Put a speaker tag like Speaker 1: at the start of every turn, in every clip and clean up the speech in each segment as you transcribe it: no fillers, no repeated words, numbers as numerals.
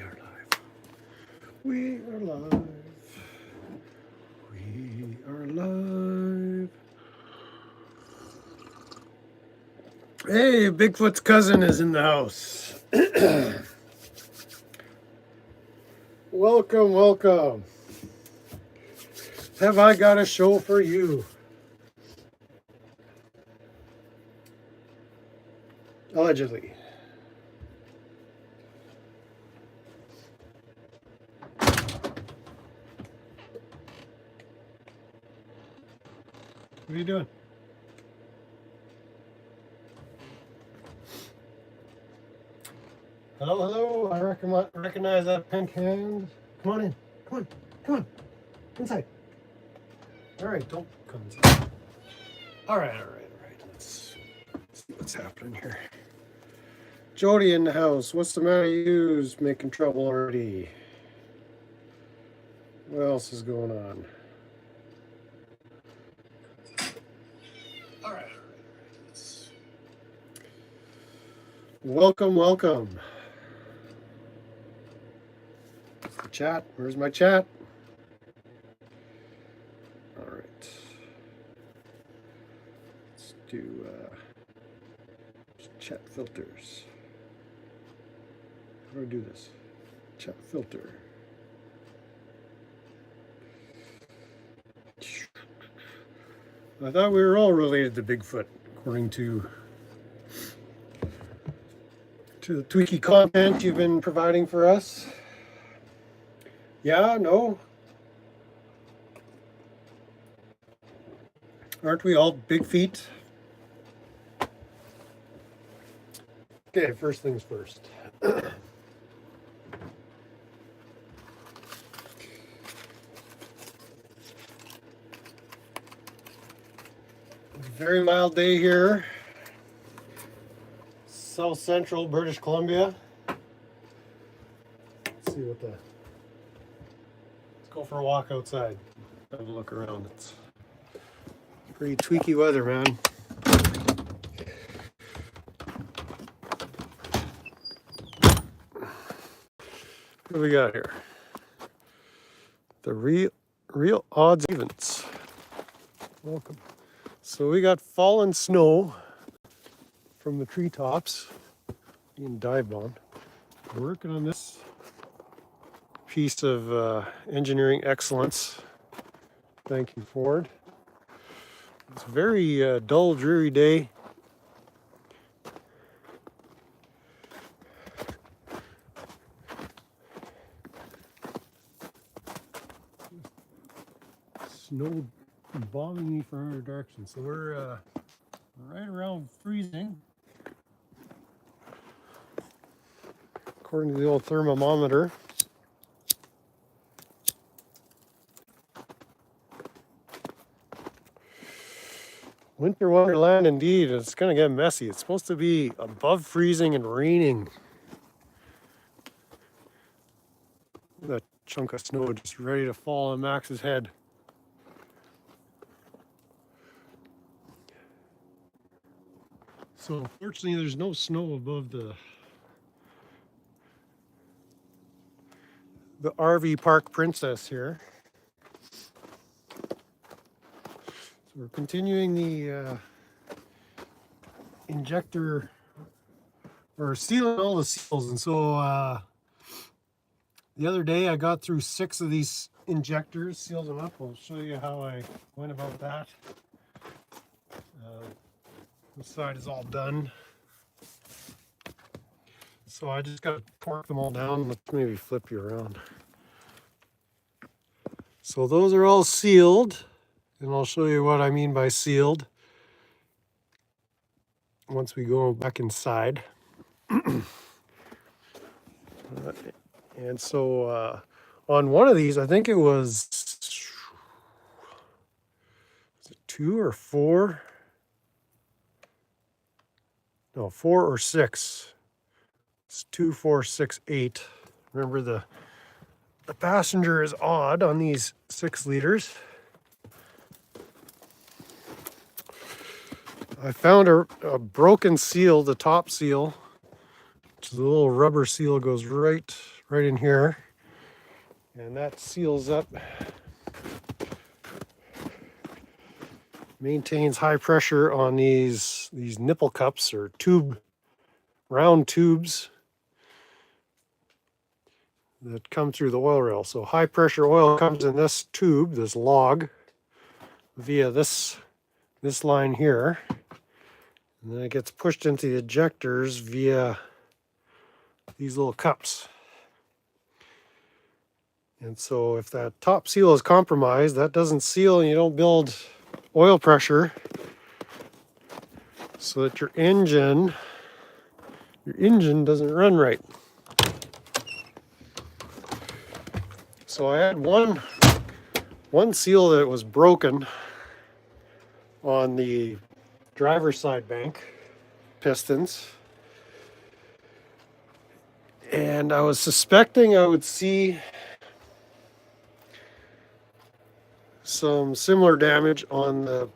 Speaker 1: are live. We are live. We are live. Hey, Bigfoot's cousin is in the house. Welcome, welcome. Have I got a show for you? Allegedly. What are you doing? Hello, hello. I recognize that pink hand. Come on in. Come on. Come on. Inside. All right, don't come inside. All right. Let's see what's happening here. Jody in the house. What's the matter? You's making trouble already. What else is going on? All right. Welcome. Chat. Where's my chat? All right. Let's do chat filters. How do I do this? Chat filter. I thought we were all related to Bigfoot, according to the Tweeky content you've been providing for us. Yeah, no. Aren't we all big feet? Okay, first things first. Very mild day here. South Central British Columbia. Let's see what let's go for a walk outside. Have a look around. It's pretty tweaky weather, man. What do we got here? The real odds evens. Welcome. So we got fallen snow from the treetops being dived on. We're working on this piece of engineering excellence. Thank you, Ford. It's a very dull, dreary day. Snow bombing me from every direction. So we're right around freezing, according to the old thermometer. Winter wonderland indeed. It's going to get messy. It's supposed to be above freezing and raining. That chunk of snow just ready to fall on Max's head. So unfortunately, there's no snow above the RV Park Princess here. So we're continuing the injector, or sealing all the seals. And so the other day I got through 6 of these injectors, sealed them up. I'll show you how I went about that. This side is all done. So I just got to torque them all down. Let's maybe flip you around. So those are all sealed, and I'll show you what I mean by sealed once we go back inside. And so on one of these, I think it was 2 or 4? No, 4 or 6. It's 2, 4, 6, 8. Remember the passenger is odd on these 6 liters. I found a broken seal, the top seal, which is a little rubber seal, goes right right in here, and that seals up, maintains high pressure on these nipple cups or round tubes that come through the oil rail. So high pressure oil comes in this tube, this log, via this line here, and then it gets pushed into the ejectors via these little cups. And so if that top seal is compromised, that doesn't seal and you don't build oil pressure so that your engine doesn't run right. So I had one seal that was broken on the driver's side bank pistons. And I was suspecting I would see some similar damage on the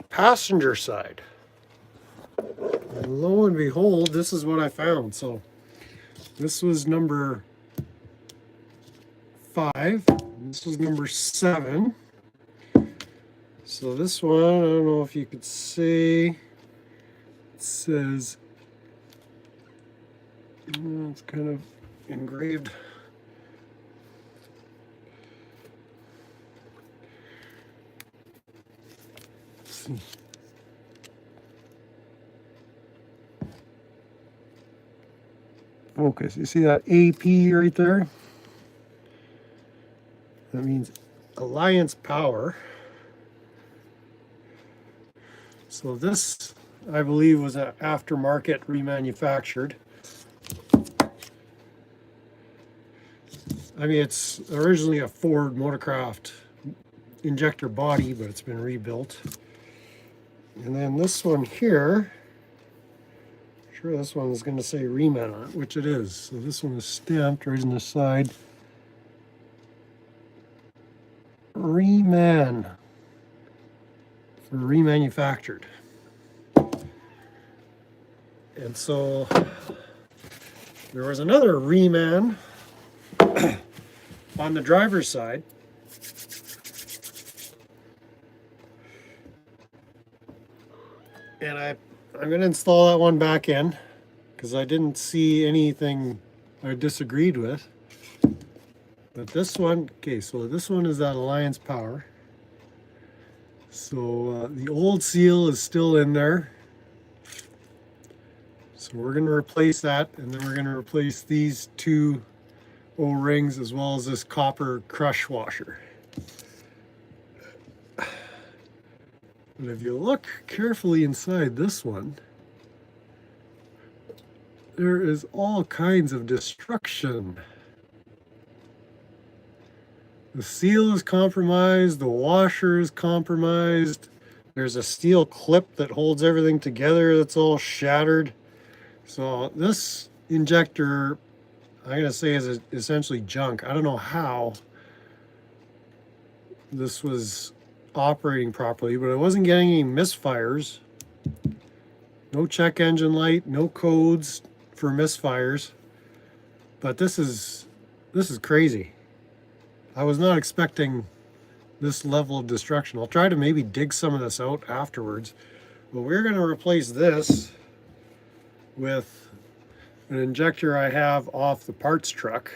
Speaker 1: passenger side. And lo and behold, this is what I found. So this was number 5. This was number 7. So this one, I don't know if you could see, it says, it's kind of engraved. Let's see. Focus. You see that AP right there? That means Alliance Power. So this, I believe, was an aftermarket remanufactured. I mean, it's originally a Ford Motorcraft injector body, but it's been rebuilt. And then this one here, I'm sure this one is going to say Reman on it, which it is. So this one is stamped right on the side. Reman. For remanufactured. And so there was another Reman on the driver's side. And I'm going to install that one back in because I didn't see anything I disagreed with. But this one, okay, so this one is that Alliance Power. So the old seal is still in there. So we're going to replace that, and then we're going to replace these 2 O-rings as well as this copper crush washer. But if you look carefully inside this one, there is all kinds of destruction. The seal is compromised, the washer is compromised, there's a steel clip that holds everything together that's all shattered. So this injector, I'm going to say, is essentially junk. I don't know how this was operating properly, but I wasn't getting any misfires. No check engine light, no codes for misfires. But this is crazy. I was not expecting this level of destruction. I'll try to maybe dig some of this out afterwards. But we're going to replace this with an injector I have off the parts truck.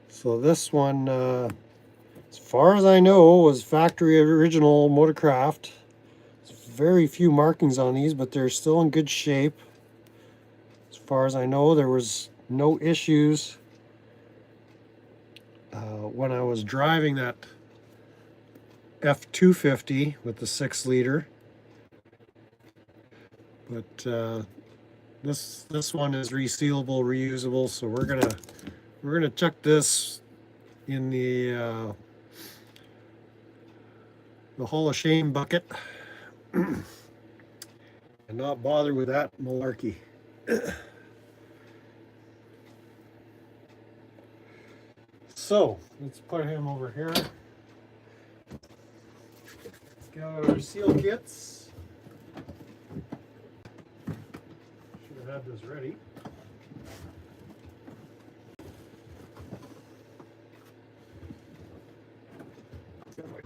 Speaker 1: So this one, as far as I know, was factory original Motorcraft. There's very few markings on these, but they're still in good shape. As far as I know, there was no issues when I was driving that F250 with the 6-liter. But this one is resealable, reusable, so we're gonna chuck this in the Hall of Shame bucket and not bother with that malarkey. So let's put him over here. Got our seal kits. Should have had this ready.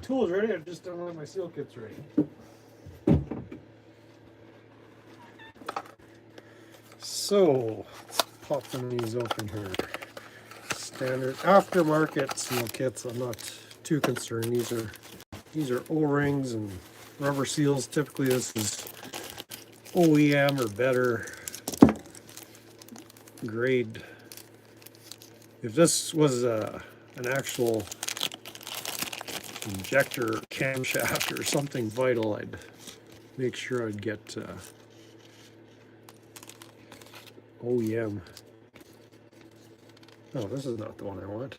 Speaker 1: tools ready, I just don't have my seal kits ready. So, let's pop some of these open here. Standard aftermarket seal kits, I'm not too concerned. These are O-rings and rubber seals. Typically this is OEM or better grade. If this was an actual injector camshaft or something vital, I'd make sure I'd get OEM. Oh, this is not the one I want.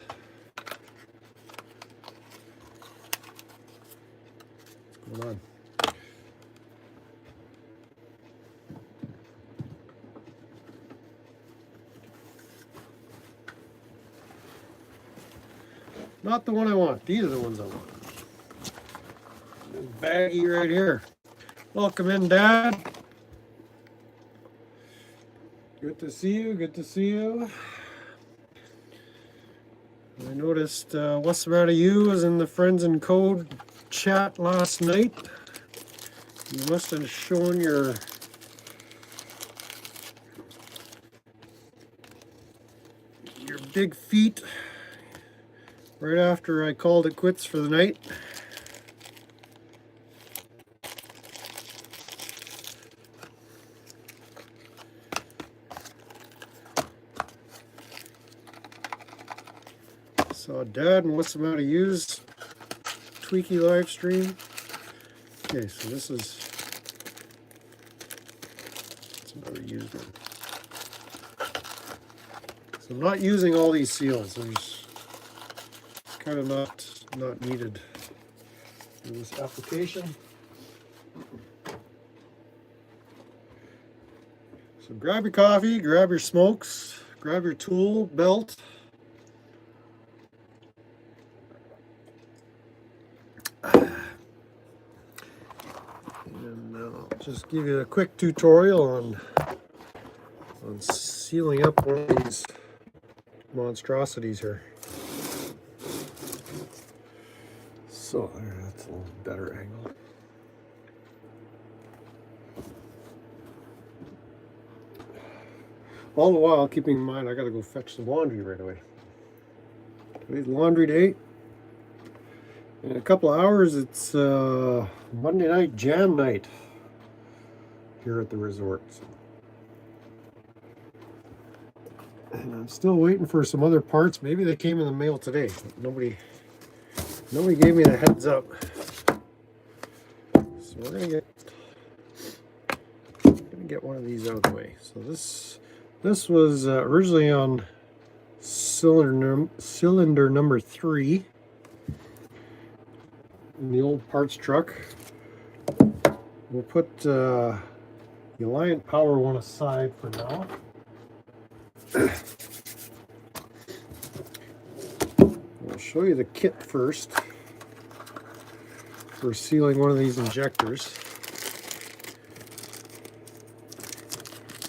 Speaker 1: What's going on? Not the one I want. These are the ones I want. This baggie right here. Welcome in, Dad. Good to see you. Good to see you. I noticed What's the Matter You was in the Friends and Code chat last night. You must have shown your big feet right after I called it quits for the night. Saw Dad and What's the Matter You's Tweeky live stream. Okay, so this is another used one. So I'm not using all these seals. There's kind of not needed in this application. So grab your coffee, grab your smokes, grab your tool belt. And I'll just give you a quick tutorial on sealing up one of these monstrosities here. So there, that's a little better angle. All the while keeping in mind I gotta go fetch some laundry right away. Today's laundry day. In a couple of hours it's Monday night jam night here at the resort. And I'm still waiting for some other parts. Maybe they came in the mail today, but nobody gave me the heads up. So we're gonna get one of these out of the way. So this was originally on cylinder number 3 in the old parts truck. We'll put the Alliant Power one aside for now. I'll show you the kit first for sealing one of these injectors.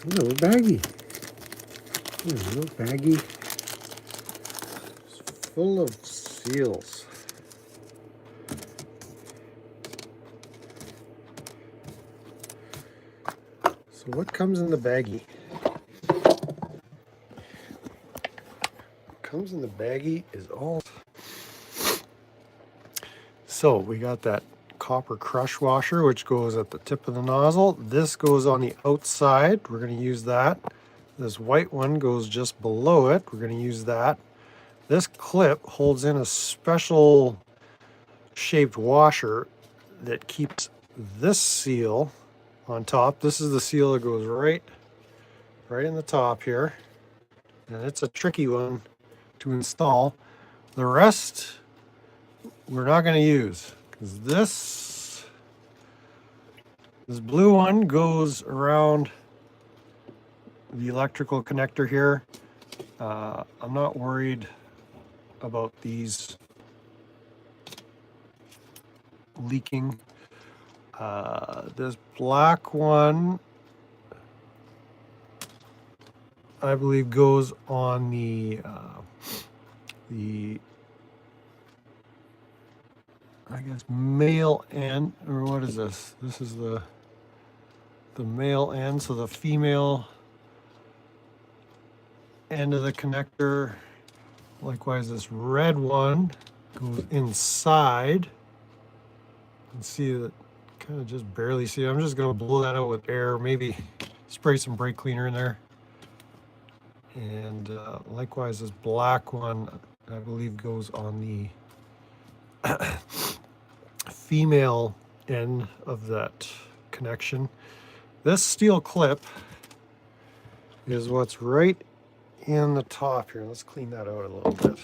Speaker 1: Little baggie. Little baggie. It's full of seals. So what comes in the baggie? What comes in the baggie is all. So we got that copper crush washer, which goes at the tip of the nozzle. This goes on the outside. We're going to use that. This white one goes just below it. We're going to use that. This clip holds in a special shaped washer that keeps this seal on top. This is the seal that goes right in the top here. And it's a tricky one to install. The rest we're not going to use, because this blue one goes around the electrical connector here. I'm not worried about these leaking. This black one, I believe, goes on the I guess, male end, or what is this? This is the male end, so the female end of the connector. Likewise, this red one goes inside. You can see that, kind of just barely see it. I'm just going to blow that out with air, maybe spray some brake cleaner in there. And likewise, this black one, I believe, goes on the female end of that connection. This steel clip is what's right in the top here. Let's clean that out a little bit.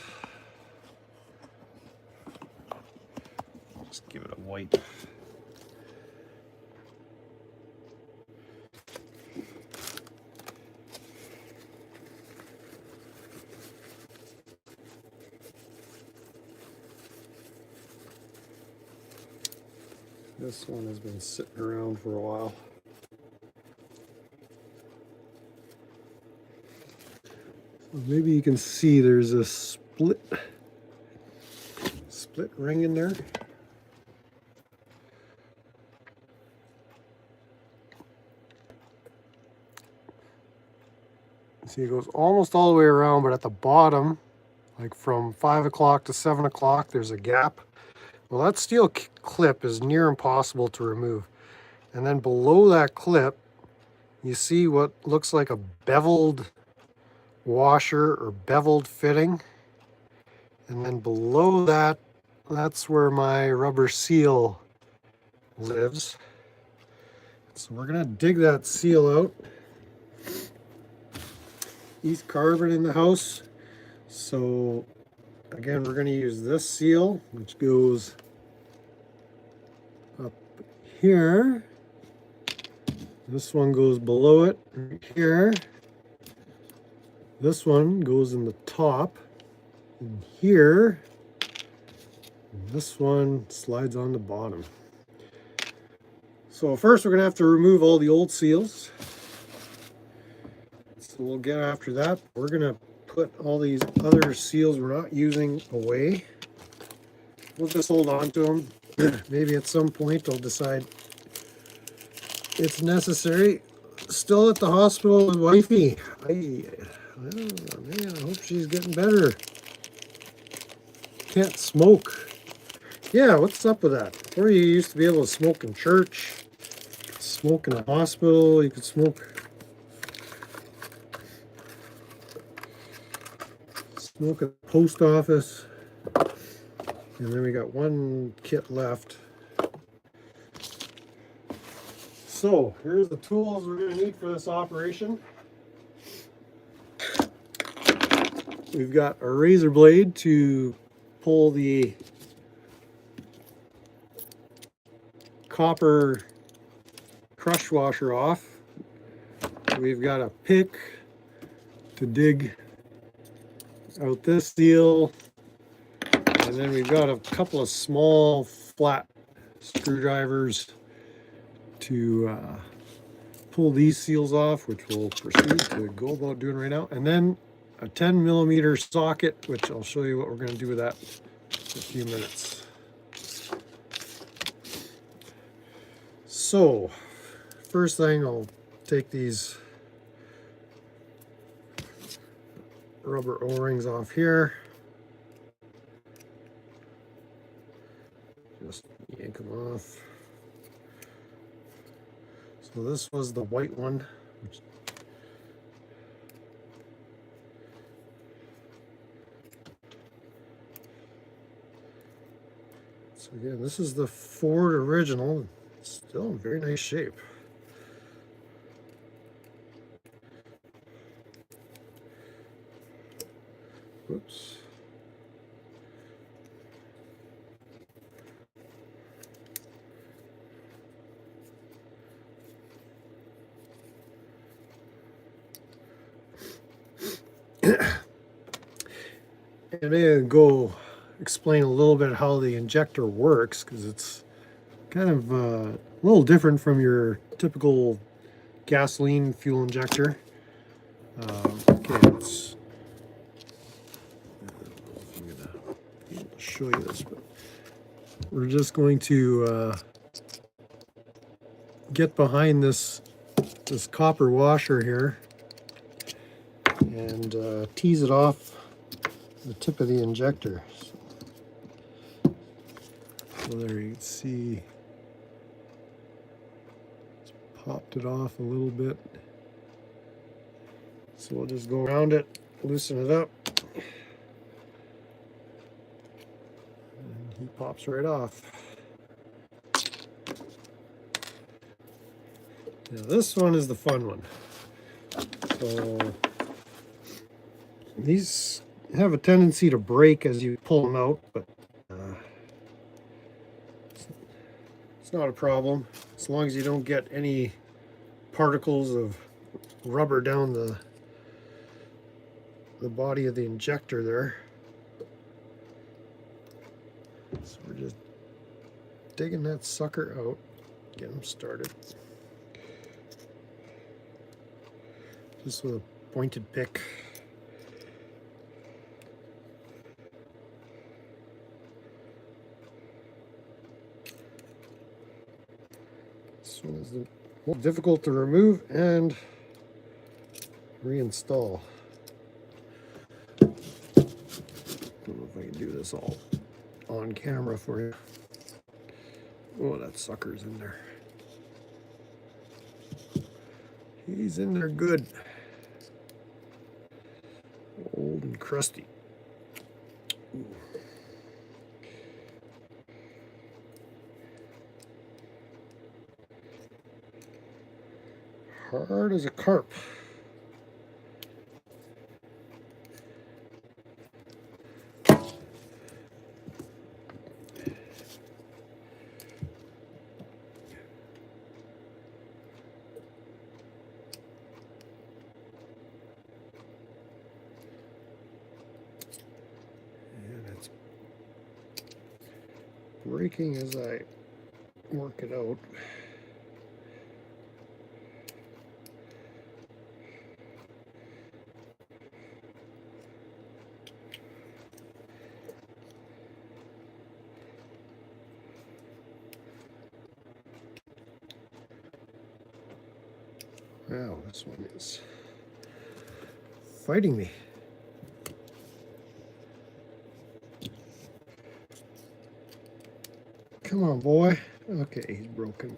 Speaker 1: Just give it a wipe. This one has been sitting around for a while. So maybe you can see there's a split ring in there. See, it goes almost all the way around, but at the bottom, like from 5 o'clock to 7 o'clock, there's a gap. Well, that steel clip is near impossible to remove. And then below that clip, you see what looks like a beveled washer or beveled fitting. And then below that, that's where my rubber seal lives. So we're gonna dig that seal out. East carbon in the house. So again, we're going to use this seal, which goes up here. This one goes below it right here. This one goes in the top in here. And this one slides on the bottom. So first we're going to have to remove all the old seals. So we'll get after that. We're going to put all these other seals we're not using away. We'll just hold on to them. Maybe at some point I'll decide it's necessary. Still at the hospital with wifey. Oh, man, I hope she's getting better. Can't smoke. Yeah, what's up with that? Before you used to be able to smoke in church, smoke in the hospital, you could smoke at the post office. And then we got one kit left. So here's the tools we're going to need for this operation. We've got a razor blade to pull the copper crush washer off. We've got a pick to dig out this seal, and then we've got a couple of small flat screwdrivers to pull these seals off, which we'll proceed to go about doing right now, and then a 10mm socket, which I'll show you what we're going to do with that in a few minutes. So first thing, I'll take these rubber O-rings off here. Just yank them off. So this was the white one. So again, this is the Ford original. It's still in very nice shape. Whoops. And then go explain a little bit how the injector works, because it's kind of a little different from your typical gasoline fuel injector. Okay, let's show you this, but we're just going to get behind this copper washer here and tease it off the tip of the injector. So there you can see it's popped it off a little bit. So we'll just go around it, loosen it up, and he pops right off. Now this one is the fun one. So these have a tendency to break as you pull them out, but it's not a problem as long as you don't get any particles of rubber down the body of the injector there. So we're just digging that sucker out, get them started. Just with a pointed pick. This one is the most difficult to remove and reinstall. Don't know if I can do this all on camera for you. Oh, that sucker's in there. He's in there good. Old and crusty. Ooh. Hard as a carp. Breaking as I work it out. Wow, this one is fighting me. Come on, boy. Okay, he's broken.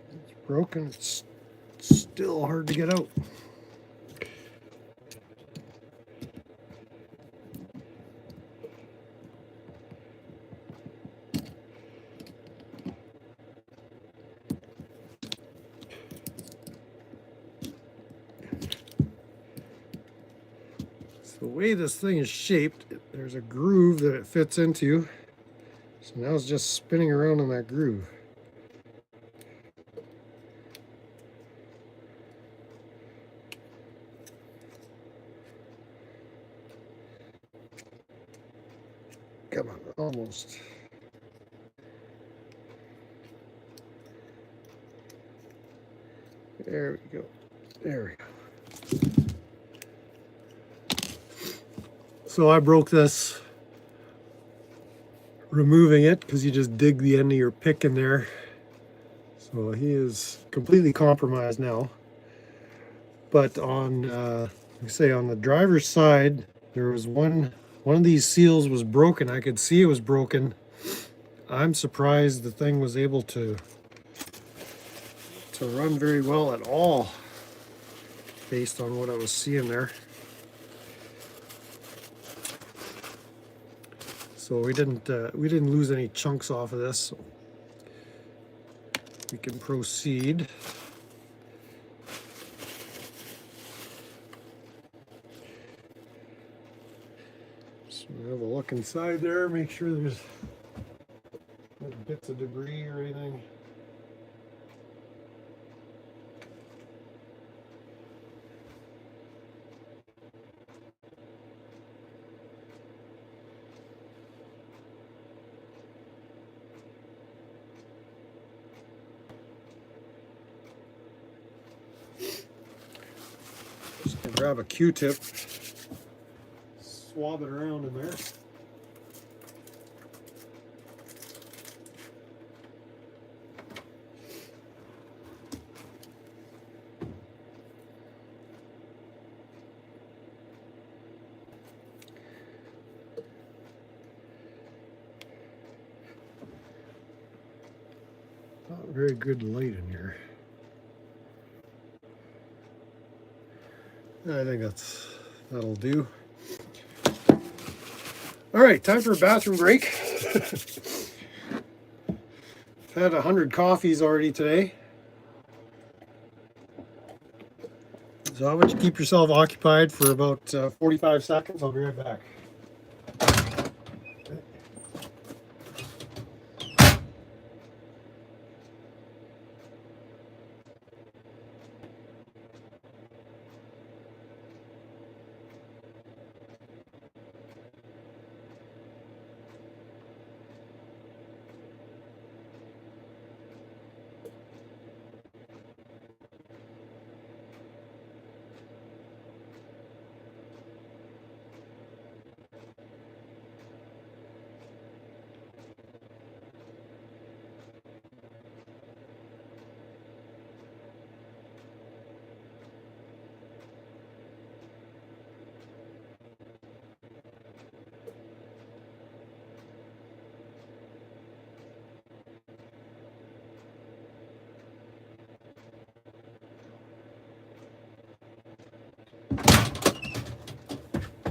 Speaker 1: It's broken. It's still hard to get out. The way this thing is shaped, there's a groove that it fits into. So now it's just spinning around in that groove. Come on, almost. There we go. There we go. So I broke this removing it because you just dig the end of your pick in there. So he is completely compromised now. But on, like I say, on the driver's side, there was one of these seals was broken. I could see it was broken. I'm surprised the thing was able to run very well at all, based on what I was seeing there. So we didn't lose any chunks off of this. So we can proceed. So we have a look inside there, make sure there's no bits of debris or anything. Just gonna grab a Q-tip, swab it around in there. Not very good light in here. I think that'll do. All right, time for a bathroom break. I've had 100 coffees already today. So how about you keep yourself occupied for about 45 seconds? I'll be right back.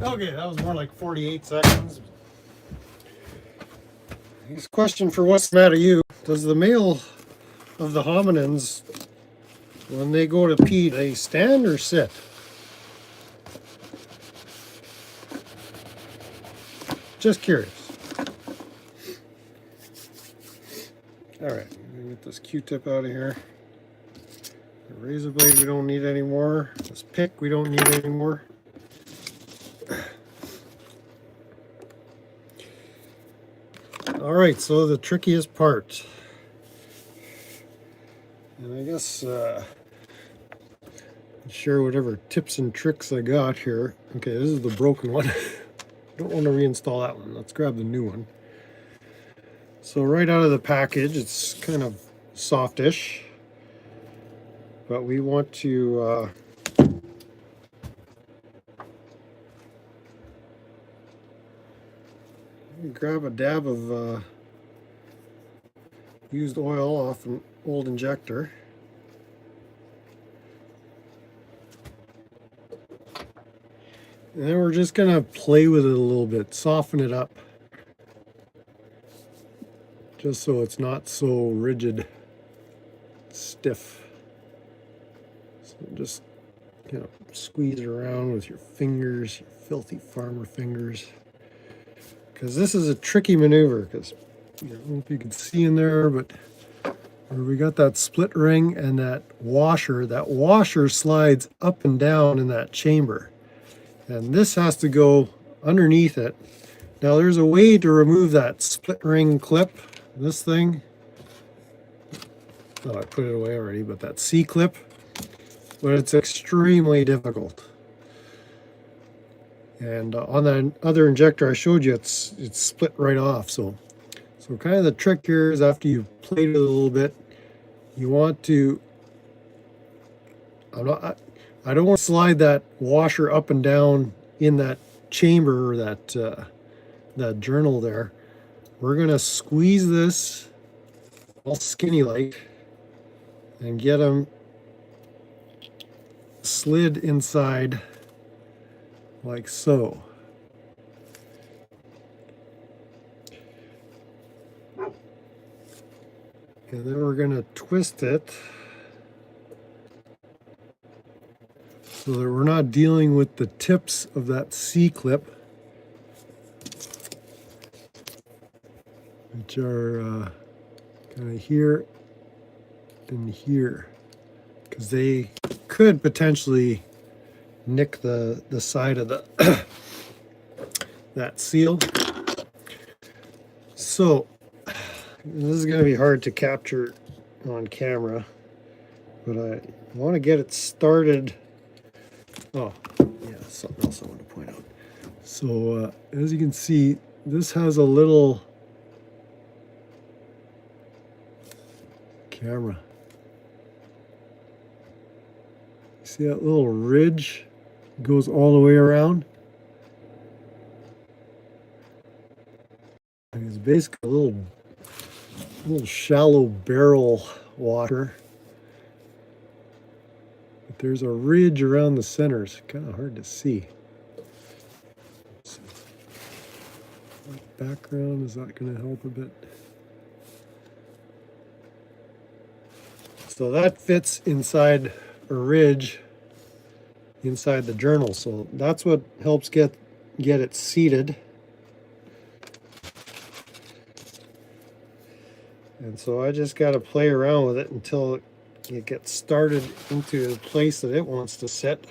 Speaker 1: Okay, that was more like 48 seconds. This question for what's the matter you. Does the male of the hominins, when they go to pee, they stand or sit? Just curious. All right, I'm gonna get this Q-tip out of here. The razor blade we don't need anymore. This pick we don't need anymore. All right, so the trickiest part, and I guess share whatever tips and tricks I got here. Okay, this is the broken one. Don't want to reinstall that one. Let's grab the new one. So right out of the package, it's kind of softish, but we want to grab a dab of used oil off an old injector. And then we're just going to play with it a little bit, soften it up, just so it's not so rigid, stiff. So just kind of squeeze it around with your fingers, your filthy farmer fingers. Because this is a tricky maneuver, because I don't know if you can see in there, but where we got that split ring and that washer slides up and down in that chamber. And this has to go underneath it. Now there's a way to remove that split ring clip, this thing. Oh, I put it away already, but that C-clip, but it's extremely difficult. And on that other injector I showed you, it's split right off. So kind of the trick here is after you've played it a little bit, you want to, I don't want to slide that washer up and down in that chamber or that journal there. We're going to squeeze this all skinny like and get them slid inside like so. And then we're going to twist it so that we're not dealing with the tips of that C-clip, which are kind of here and here, because they could potentially nick the side of the that seal. So this is going to be hard to capture on camera, but I want to get it started Oh, yeah, something else I want to point out. So as you can see, this has a little camera. See that little ridge goes all the way around? And it's basically a little shallow barrel water. But there's a ridge around the center. It's kind of hard to see. Background, is that going to help a bit? So that fits inside a ridge inside the journal. So that's what helps get it seated. And so I just got to play around with it until it gets started into the place that it wants to sit.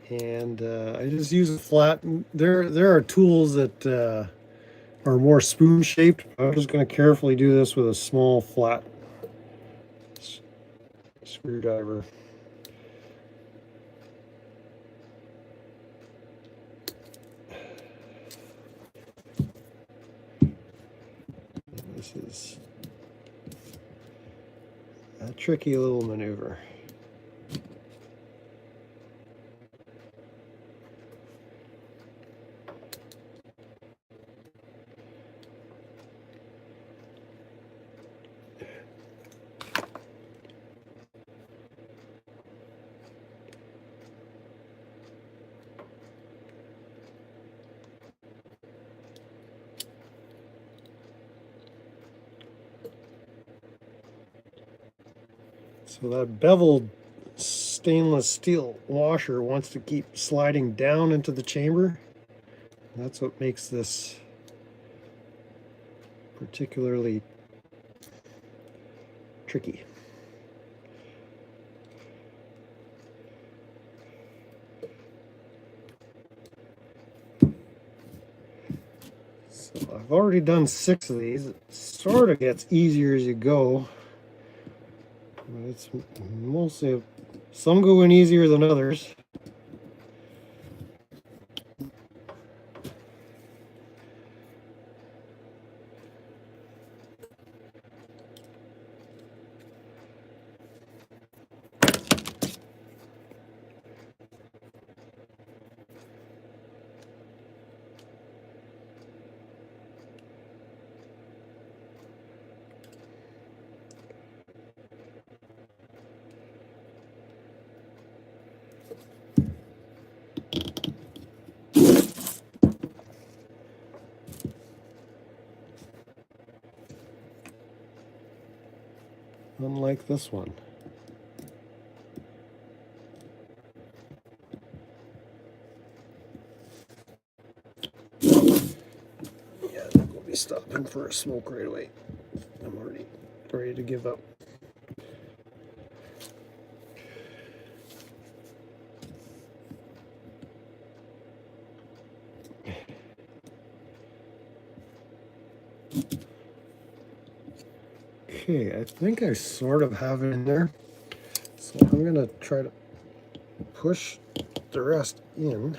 Speaker 1: And I just use a flat. There are tools that are more spoon shaped. I'm just going to carefully do this with a small flat screwdriver. This is a tricky little maneuver. So that beveled stainless steel washer wants to keep sliding down into the chamber. That's what makes this particularly tricky. So I've already done 6 of these. It sort of gets easier as you go. But it's mostly, some go in easier than others. Unlike this one. Yeah, I'm not going to be stopping for a smoke right away. I'm already ready to give up. Okay, I think I sort of have it in there. So I'm going to try to push the rest in.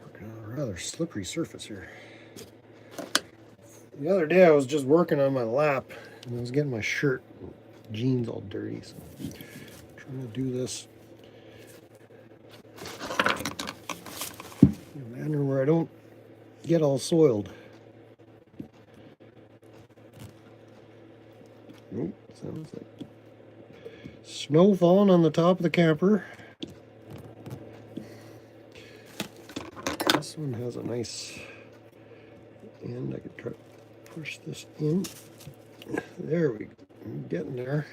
Speaker 1: Working on a rather slippery surface here. The other day I was just working on my lap and I was getting my shirt and jeans all dirty. So I'm trying to do this in a manner where I don't get all soiled. Oh, sounds like snow falling on the top of the camper. This one has a nice end. I could try to push this in. There we go. I'm getting there.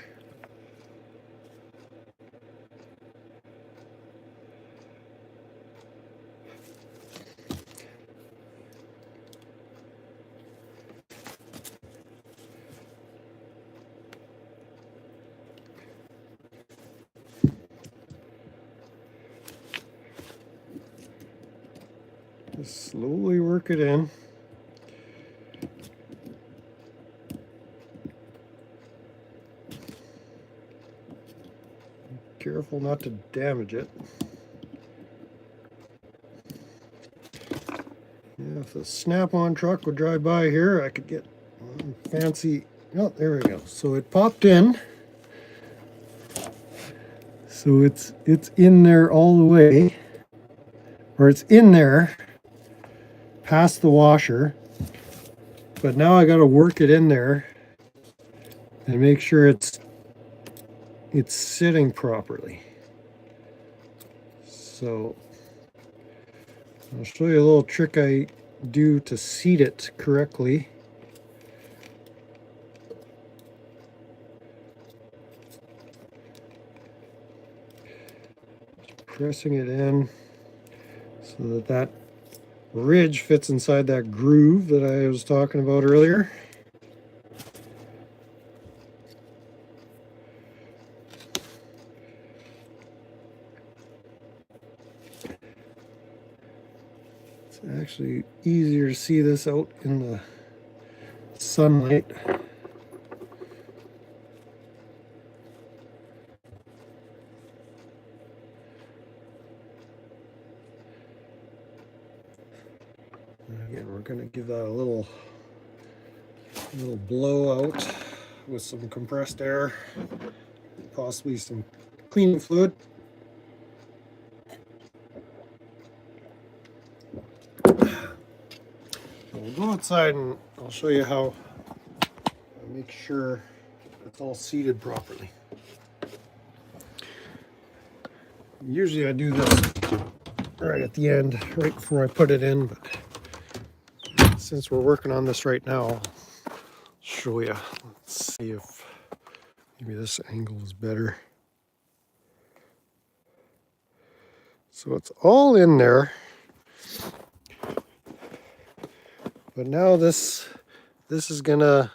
Speaker 1: Just slowly work it in. Careful not to damage it. Yeah, if the Snap-on truck would drive by here, I could get fancy. Oh, there we go. So it popped in. So it's in there all the way, or it's in there past the washer. But now I got to work it in there and make sure it's sitting properly. So I'll show you a little trick I do to seat it correctly. Just pressing it in so that that ridge fits inside that groove that I was talking about earlier. It's actually easier to see this out in the sunlight. Again, we're going to give that a little blowout with some compressed air, possibly some cleaning fluid. We'll go outside and I'll show you how I make sure it's all seated properly. Usually I do this right at the end, right before I put it in, but since we're working on this right now, I'll show you. Let's see if maybe this angle is better. So it's all in there. But now this is gonna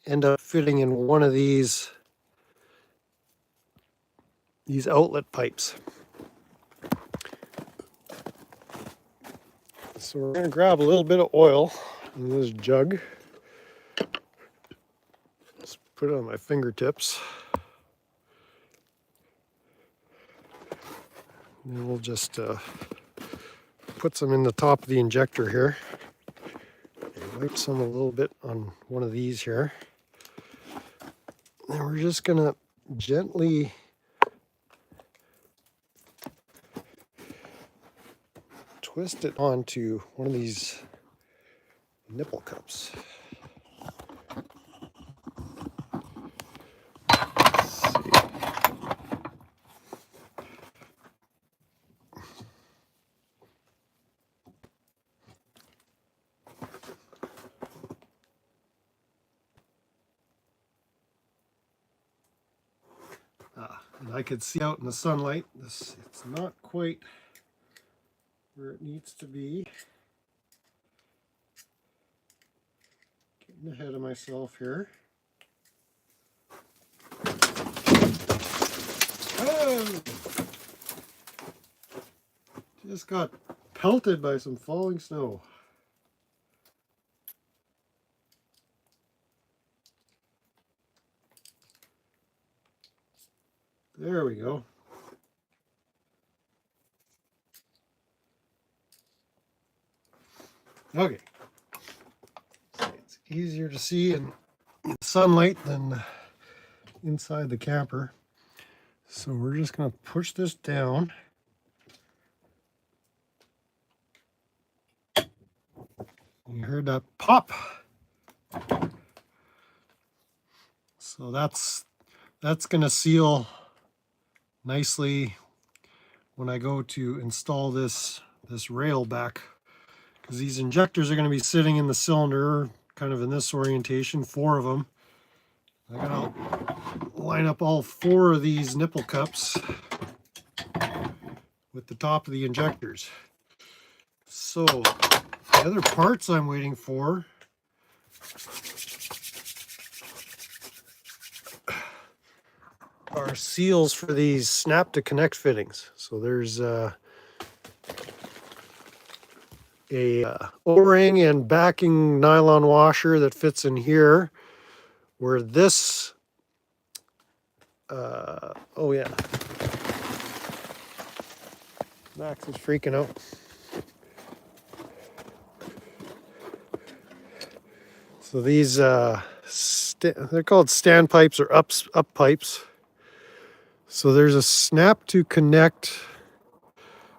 Speaker 1: end up fitting in one of these outlet pipes. So we're gonna grab a little bit of oil in this jug. Just put it on my fingertips. And then we'll just put some in the top of the injector here. And wipe some a little bit on one of these here. And we're just gonna gently twist it onto one of these nipple cups. And I could see out in the sunlight, it's not quite where it needs to be. Getting ahead of myself here. Oh! Just got pelted by some falling snow. There we go. Okay. It's easier to see in sunlight than inside the camper. So we're just going to push this down. You heard that pop. So that's going to seal nicely when I go to install this rail back, because these injectors are going to be sitting in the cylinder kind of in this orientation, 4 of them. I'm going to line up all 4 of these nipple cups with the top of the injectors. So the other parts I'm waiting for are seals for these snap to connect fittings. So there's a O-ring and backing nylon washer that fits in here, where this, oh yeah, Max is freaking out. So these, they're called stand pipes or up pipes. So there's a snap to connect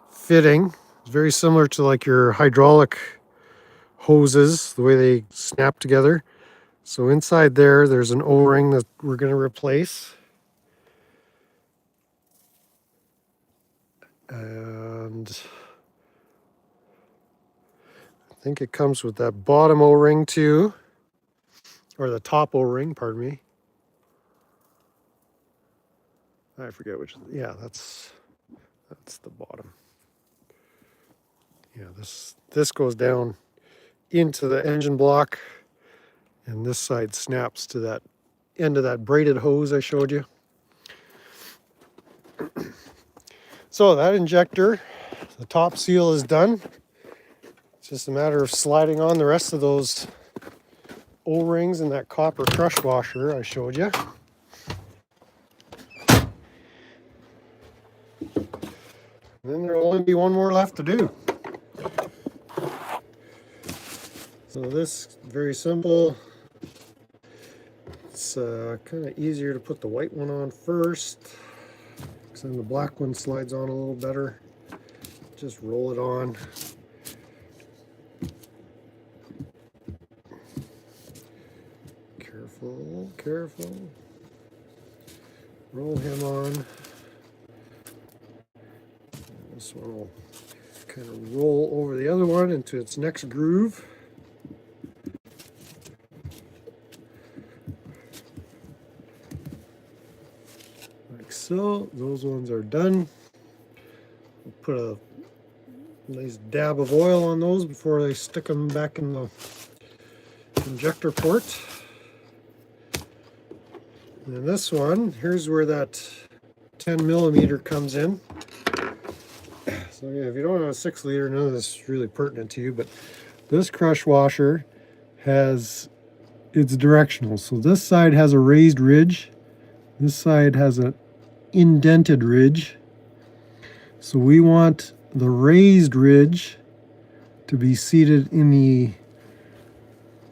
Speaker 1: fitting. It's very similar to like your hydraulic hoses, the way they snap together. So inside there, there's an O-ring that we're going to replace. And I think it comes with that bottom O-ring too, or the top O-ring, pardon me. I forget which, yeah, that's the bottom. Yeah, this goes down into the engine block, and this side snaps to that end of that braided hose I showed you. So that injector, the top seal is done. It's just a matter of sliding on the rest of those O-rings and that copper crush washer I showed you. And then there'll only be one more left to do. So this, very simple. It's kind of easier to put the white one on first, because then the black one slides on a little better. Just roll it on. Careful, careful. Roll him on. This one will kind of roll over the other one into its next groove. Like so. Those ones are done. We'll put a nice dab of oil on those before I stick them back in the injector port. And then this one, here's where that 10 millimeter comes in. So yeah, if you don't have a 6 liter, none of this is really pertinent to you, but this crush washer has, it's directional. So this side has a raised ridge. This side has an indented ridge. So we want the raised ridge to be seated in the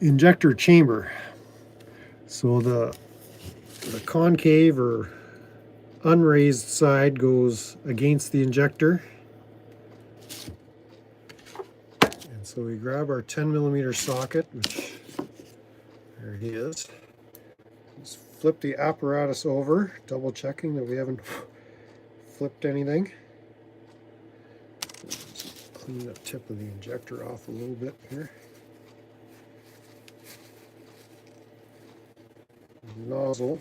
Speaker 1: injector chamber. So the concave or unraised side goes against the injector. And so we grab our 10 millimeter socket, which there he is. Just flip the apparatus over, double checking that we haven't flipped anything. Just clean the tip of the injector off a little bit here. Nozzle.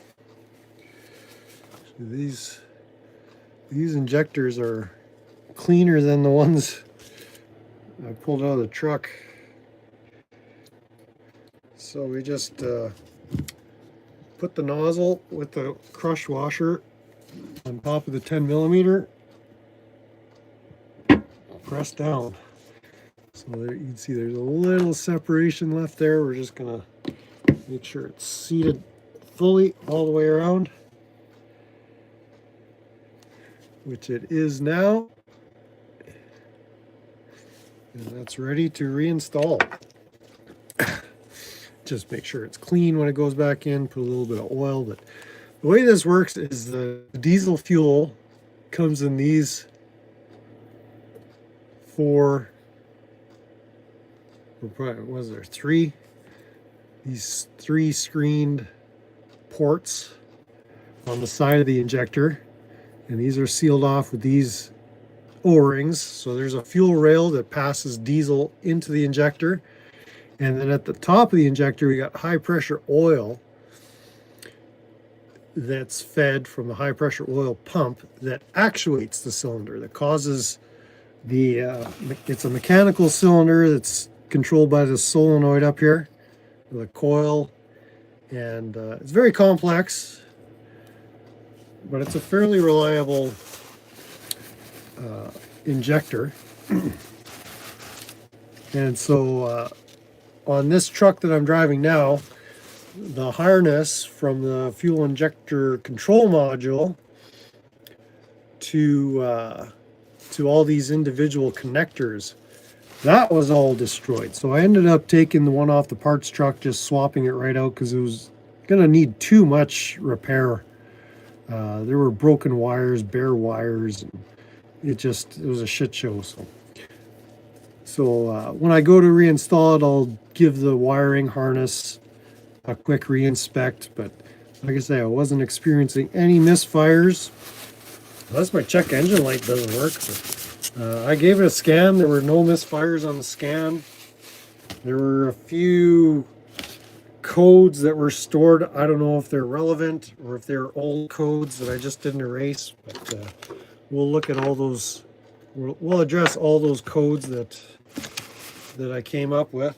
Speaker 1: These injectors are cleaner than the ones I pulled out of the truck. So we just put the nozzle with the crush washer on top of the 10 millimeter, press down. So there you can see there's a little separation left there. We're just gonna make sure it's seated fully all the way around, which it is now. And that's ready to reinstall. Just make sure it's clean when it goes back in, put a little bit of oil. But the way this works is the diesel fuel comes in these four, was there three? These three screened ports on the side of the injector, and these are sealed off with these O-rings. So there's a fuel rail that passes diesel into the injector, and then at the top of the injector we got high pressure oil that's fed from a high pressure oil pump that actuates the cylinder, that causes the it's a mechanical cylinder that's controlled by the solenoid up here, the coil. And it's very complex, but it's a fairly reliable injector. And so on this truck that I'm driving now, the harness from the fuel injector control module to all these individual connectors, that was all destroyed. So I ended up taking the one off the parts truck, just swapping it right out because it was gonna need too much repair. There were broken wires, bare wires, and it was a shit show. So when I go to reinstall it, I'll give the wiring harness a quick re-inspect. But like I say, I wasn't experiencing any misfires. Unless my check engine light doesn't work. But, I gave it a scan. There were no misfires on the scan. There were a few codes that were stored. I don't know if they're relevant or if they're old codes that I just didn't erase. But we'll look at all those. We'll address all those codes that I came up with.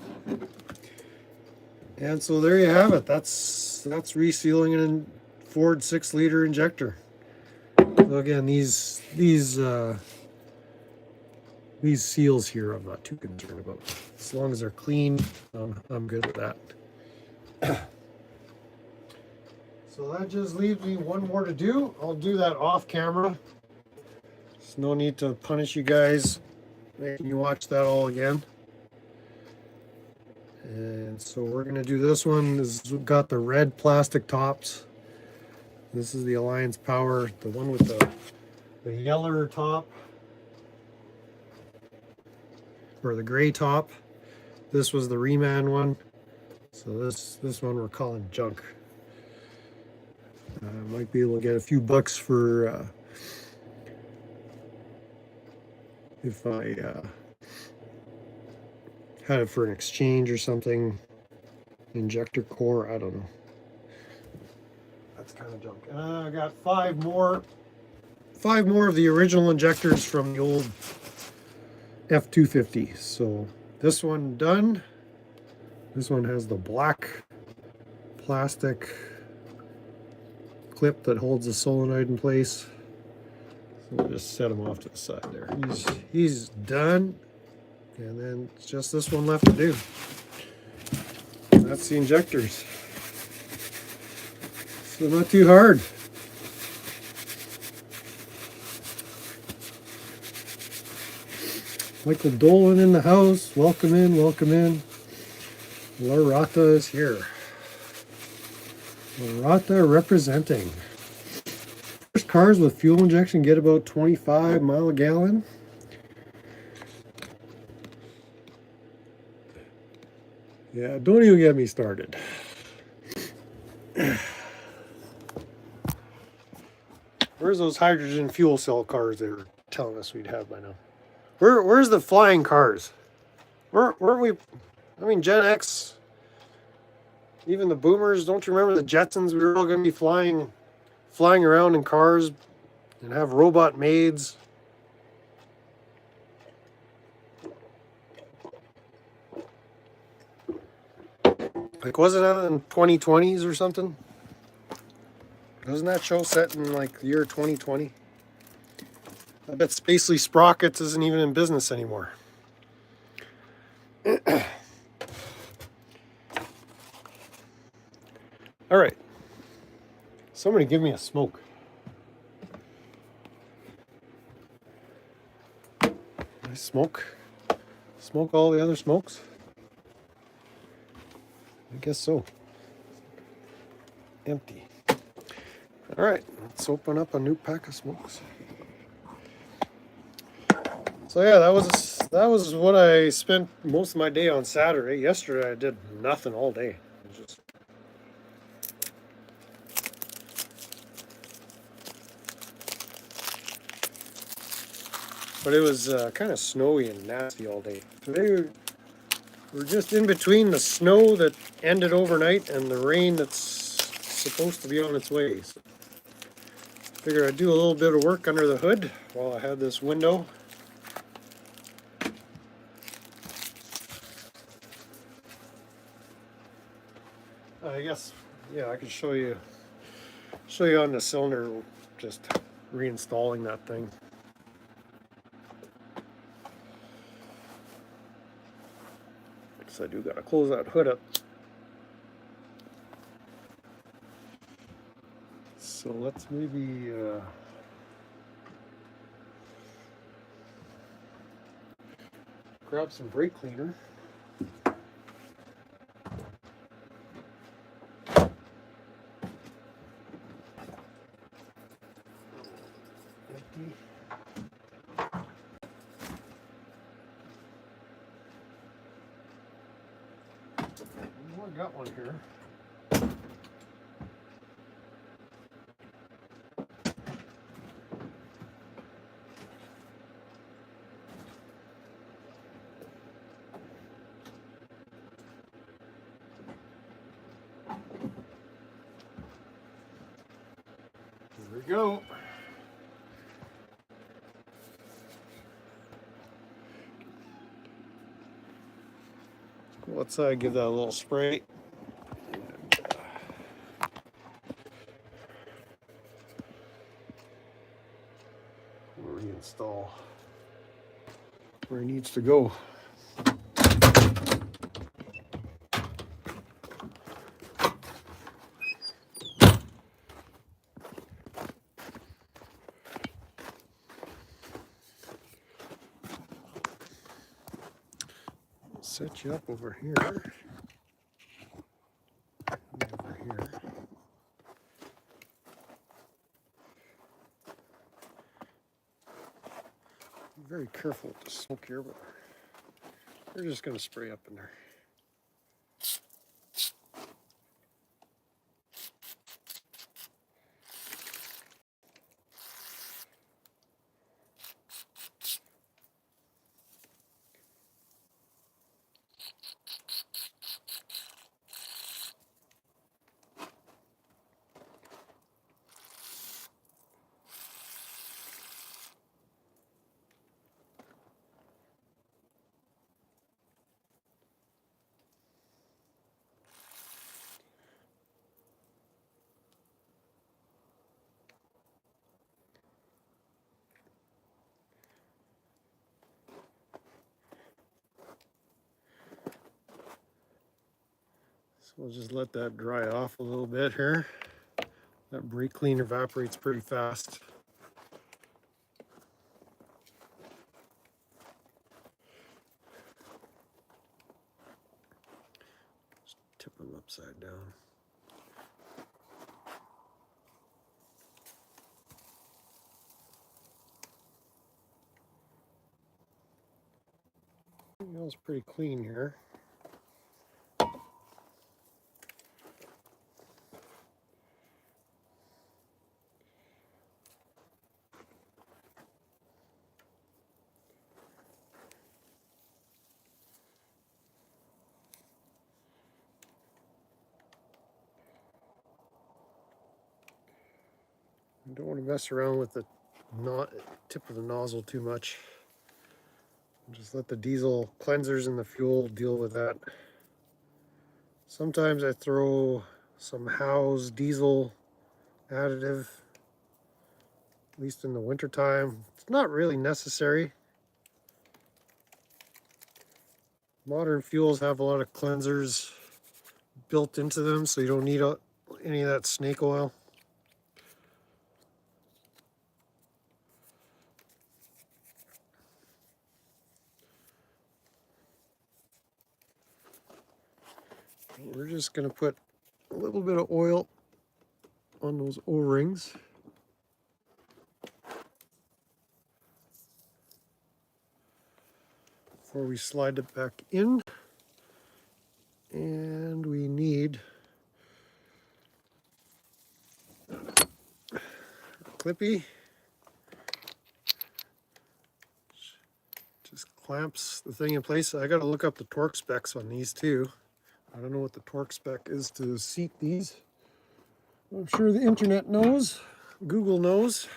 Speaker 1: And so there you have it. That's resealing a Ford 6-liter injector. So again, these seals here I'm not too concerned about. As long as they're clean, I'm good with that. So that just leaves me one more to do. I'll do that off camera. There's no need to punish you guys making you watch that all again. And so we're going to do this one. We've got the red plastic tops. This is the Alliance Power, the one with the yeller top, or the gray top. This was the Reman one. So this one we're calling junk. Might be able to get a few bucks for if I had it for an exchange or something. Injector core, I don't know. That's kind of junk. I got five more of the original injectors from the old F250. So this one done. This one has the black plastic clip that holds the solenoid in place. So we'll just set him off to the side there. He's done. And then it's just this one left to do. That's the injectors. So not too hard. Michael Dolan in the house. Welcome in, welcome in. Larata is here. Larata representing. First cars with fuel injection get about 25 miles a gallon. Yeah, don't even get me started. Where's those hydrogen fuel cell cars they were telling us we'd have by now? Where's the flying cars? Weren't we? I mean, Gen X, even the boomers. Don't you remember the Jetsons? We were all going to be flying around in cars and have robot maids. Like, wasn't that in 2020s or something? Wasn't that show set in like the year 2020? I bet Spacely Sprockets isn't even in business anymore. All right. Somebody give me a smoke. I smoke all the other smokes? I guess so. Empty. All right, let's open up a new pack of smokes. So yeah, that was what I spent most of my day on Saturday. Yesterday I did nothing all day. But it was kind of snowy and nasty all day. Today we're just in between the snow that ended overnight and the rain that's supposed to be on its way. So figured I'd do a little bit of work under the hood while I had this window. I guess, yeah, I could show you on the cylinder, just reinstalling that thing. So I do gotta close that hood up. So let's maybe grab some brake cleaner. Empty. Oh, I got one here. Here we go. Go outside, give that a little spray. We'll reinstall where it needs to go. Set you up over here. Over here. Be very careful with the smoke here, but we're just going to spray up in there. So we'll just let that dry off a little bit here. That brake clean evaporates pretty fast. Just tip them upside down. It smells pretty clean here. You don't want to mess around with the tip of the nozzle too much. Just let the diesel cleansers and the fuel deal with that. Sometimes I throw some Howe's diesel additive, at least in the winter time. It's not really necessary. Modern fuels have a lot of cleansers built into them, so you don't need any of that snake oil. We're just going to put a little bit of oil on those O-rings. Before we slide it back in. And we need a clippy. Just clamps the thing in place. I got to look up the torque specs on these too. I don't know what the torque spec is to seat these. I'm sure the internet knows. Google knows.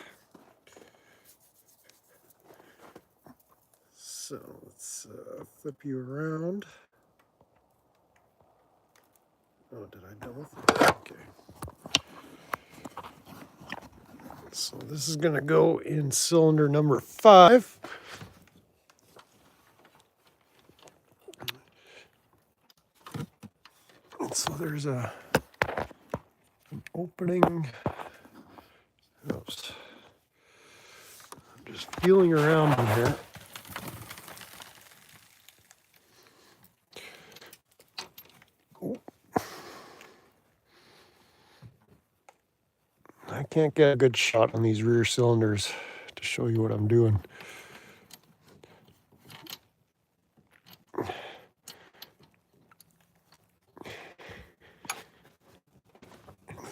Speaker 1: So let's flip you around. Oh, did I double? Okay. So this is going to go in cylinder number 5. there's an opening. Oops. I'm just feeling around in here. I can't get a good shot on these rear cylinders to show you what I'm doing.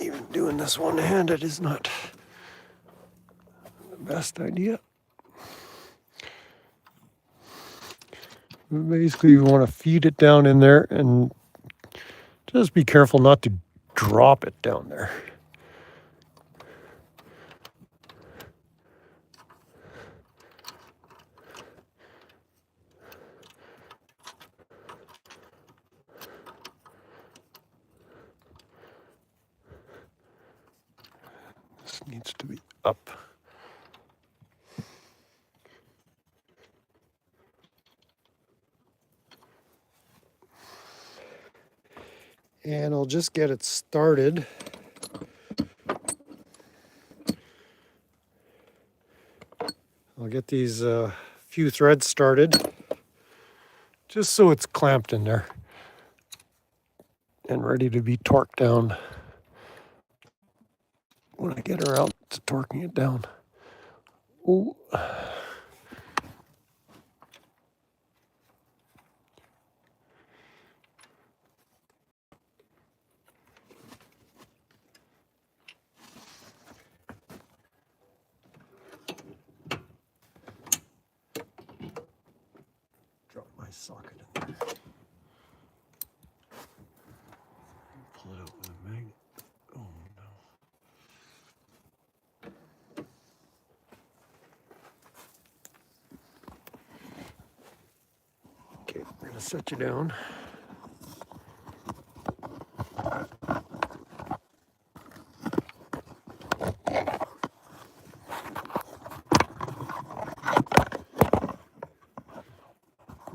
Speaker 1: Even doing this one-handed is not the best idea. Basically, you want to feed it down in there and just be careful not to drop it down there. This needs to be up. And I'll just get it started. I'll get these few threads started, just so it's clamped in there and ready to be torqued down when I get around to torquing it down. Ooh. Drop my socket in there. Pull it out with a magnet. Oh no. Okay, I'm gonna set you down.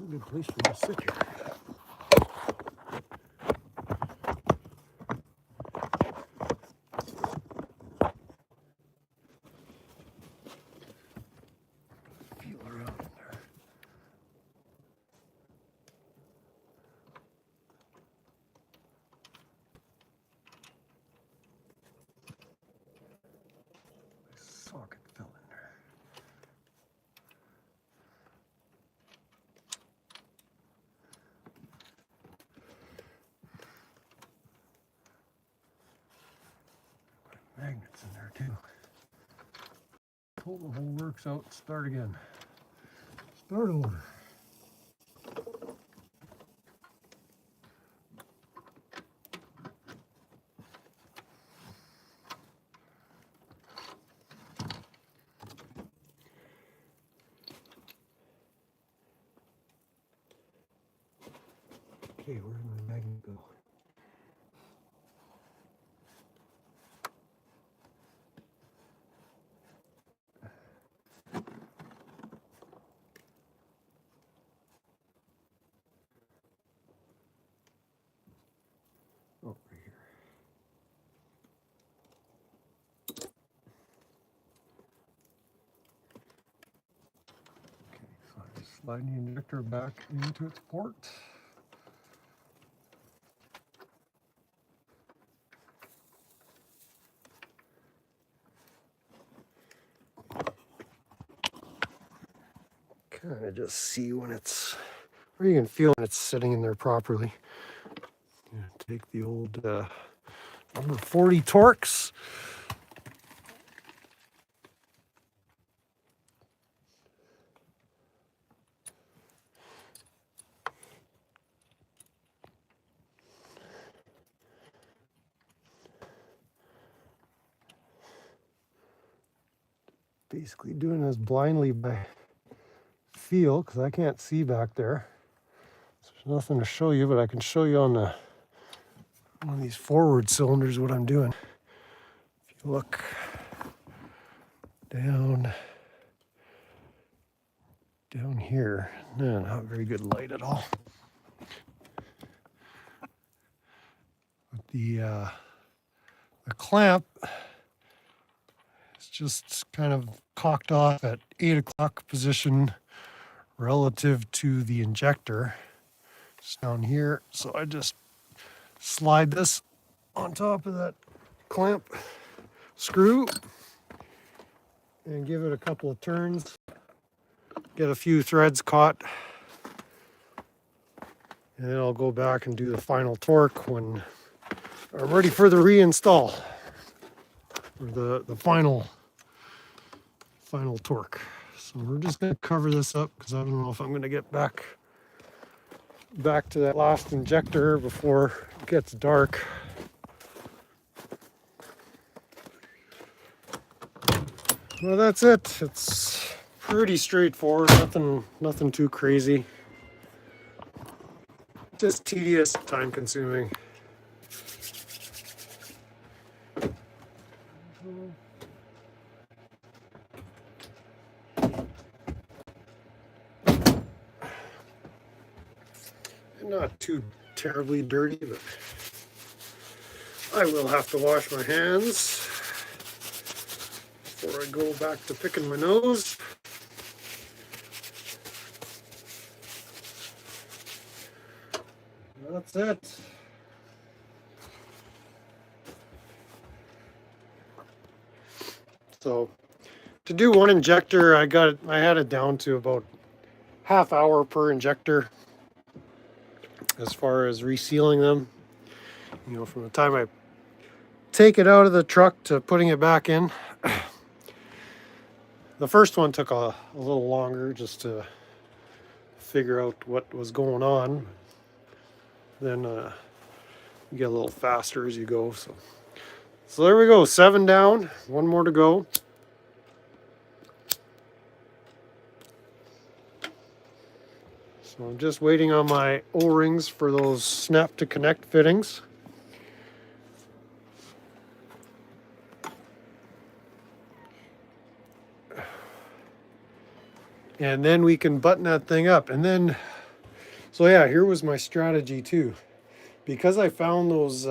Speaker 1: Good place for me to sit here. Feel around in there. My socket fell in there. Magnets in there too. Pull the whole works out, start again. Start over. Okay, where did my magnet go? Oh, right here. Okay, so I just slide the injector back into its port. Kind of just see when it's, or you can feel when it's sitting in there properly. Take the old number 40 Torx. Basically doing this blindly by feel, because I can't see back there. So there's nothing to show you, but I can show you on the one of these forward cylinders what I'm doing. If you look down here, no, not very good light at all. The clamp is just kind of cocked off at 8 o'clock position relative to the injector. It's down here, so I just slide this on top of that clamp screw and give it a couple of turns, get a few threads caught, and then I'll go back and do the final torque when I'm ready for the reinstall, or the final torque. So we're just going to cover this up because I don't know if I'm going to get back to that last injector before it gets dark. Well, that's it. It's pretty straightforward. Nothing too crazy. Just tedious, time consuming. Not too terribly dirty, but I will have to wash my hands before I go back to picking my nose. That's it. So to do one injector, I had it down to about half hour per injector as far as resealing them. You know, from the time I take it out of the truck to putting it back in. The first one took a little longer just to figure out what was going on. Then you get a little faster as you go. So there we go, 7 down, 1 more to go. So I'm just waiting on my O-rings for those snap to connect fittings. And then we can button that thing up. And then, so yeah, here was my strategy too. Because I found those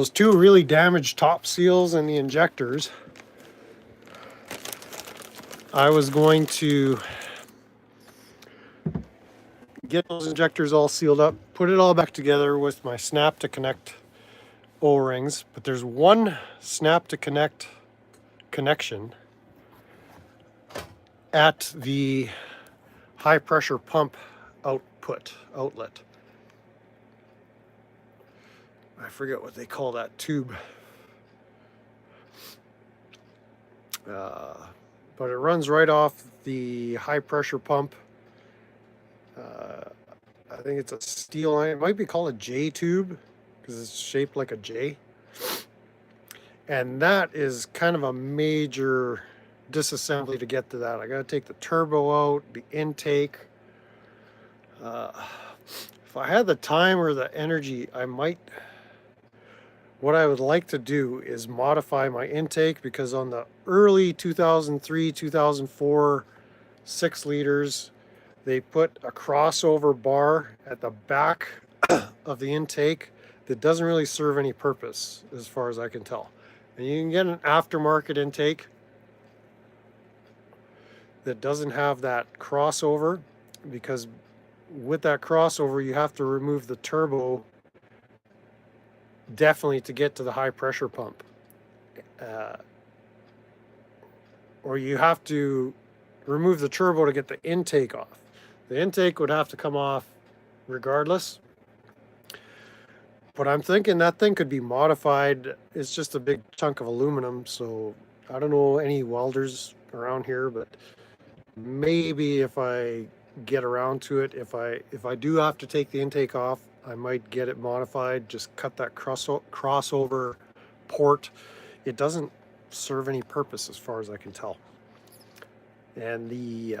Speaker 1: 2 really damaged top seals in the injectors, I was going to get those injectors all sealed up, put it all back together with my snap to connect O-rings. But there's one snap to connect connection at the high pressure pump outlet. I forget what they call that tube. But it runs right off the high pressure pump. I think it's a steel line. It might be called a J tube because it's shaped like a J. And that is kind of a major disassembly to get to that. I got to take the turbo out, the intake. If I had the time or the energy, what I would like to do is modify my intake, because on the early 2003, 2004 6 liters, they put a crossover bar at the back of the intake that doesn't really serve any purpose as far as I can tell. And you can get an aftermarket intake that doesn't have that crossover, because with that crossover you have to remove the turbo definitely to get to the high pressure pump, or you have to remove the turbo to get the intake off. The intake would have to come off regardless, but I'm thinking that thing could be modified. It's just a big chunk of aluminum, so I don't know any welders around here, but maybe if I get around to it, if I do have to take the intake off, I might get it modified, just cut that crossover port. It doesn't serve any purpose as far as I can tell. And the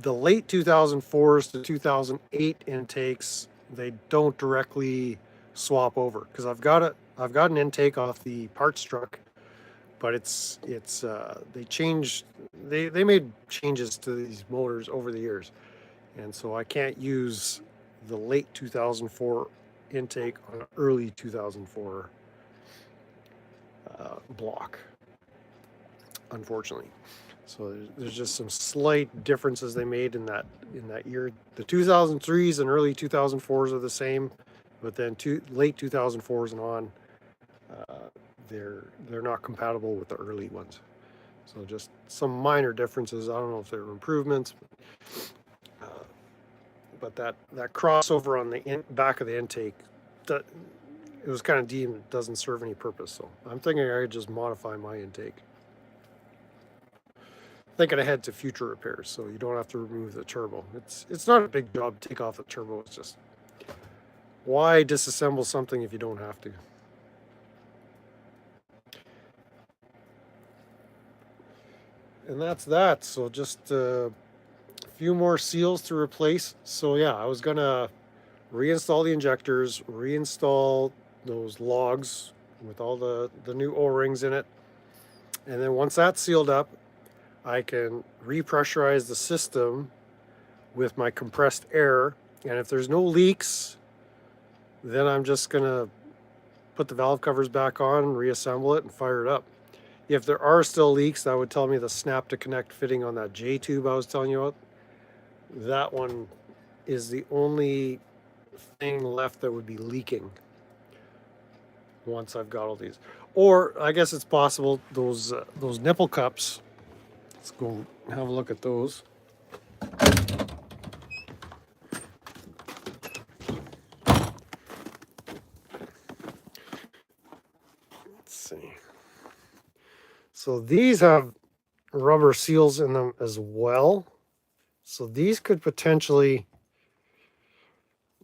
Speaker 1: late 2004s to 2008 intakes, they don't directly swap over, because I've got an intake off the parts truck, but they made changes to these motors over the years, and so I can't use the late 2004 intake on early 2004 block, unfortunately. So there's just some slight differences they made in that year. The 2003s and early 2004s are the same, but then late 2004s and on, they're not compatible with the early ones. So just some minor differences. I don't know if they were improvements, but that crossover on the back of the intake, it was kind of deemed it doesn't serve any purpose. So I'm thinking I could just modify my intake. Thinking ahead to future repairs, so you don't have to remove the turbo. It's not a big job to take off the turbo. It's just, why disassemble something if you don't have to? And that's that. So just a few more seals to replace. So yeah, I was gonna reinstall the injectors, reinstall those logs with all the new O-rings in it, and then once that's sealed up, I can repressurize the system with my compressed air, and if there's no leaks, then I'm just gonna put the valve covers back on, reassemble it, and fire it up. If there are still leaks, that would tell me the snap to connect fitting on that J tube I was telling you about. That one is the only thing left that would be leaking once I've got all these. Or I guess it's possible those nipple cups. Let's go have a look at those. Let's see. So these have rubber seals in them as well. So these could potentially,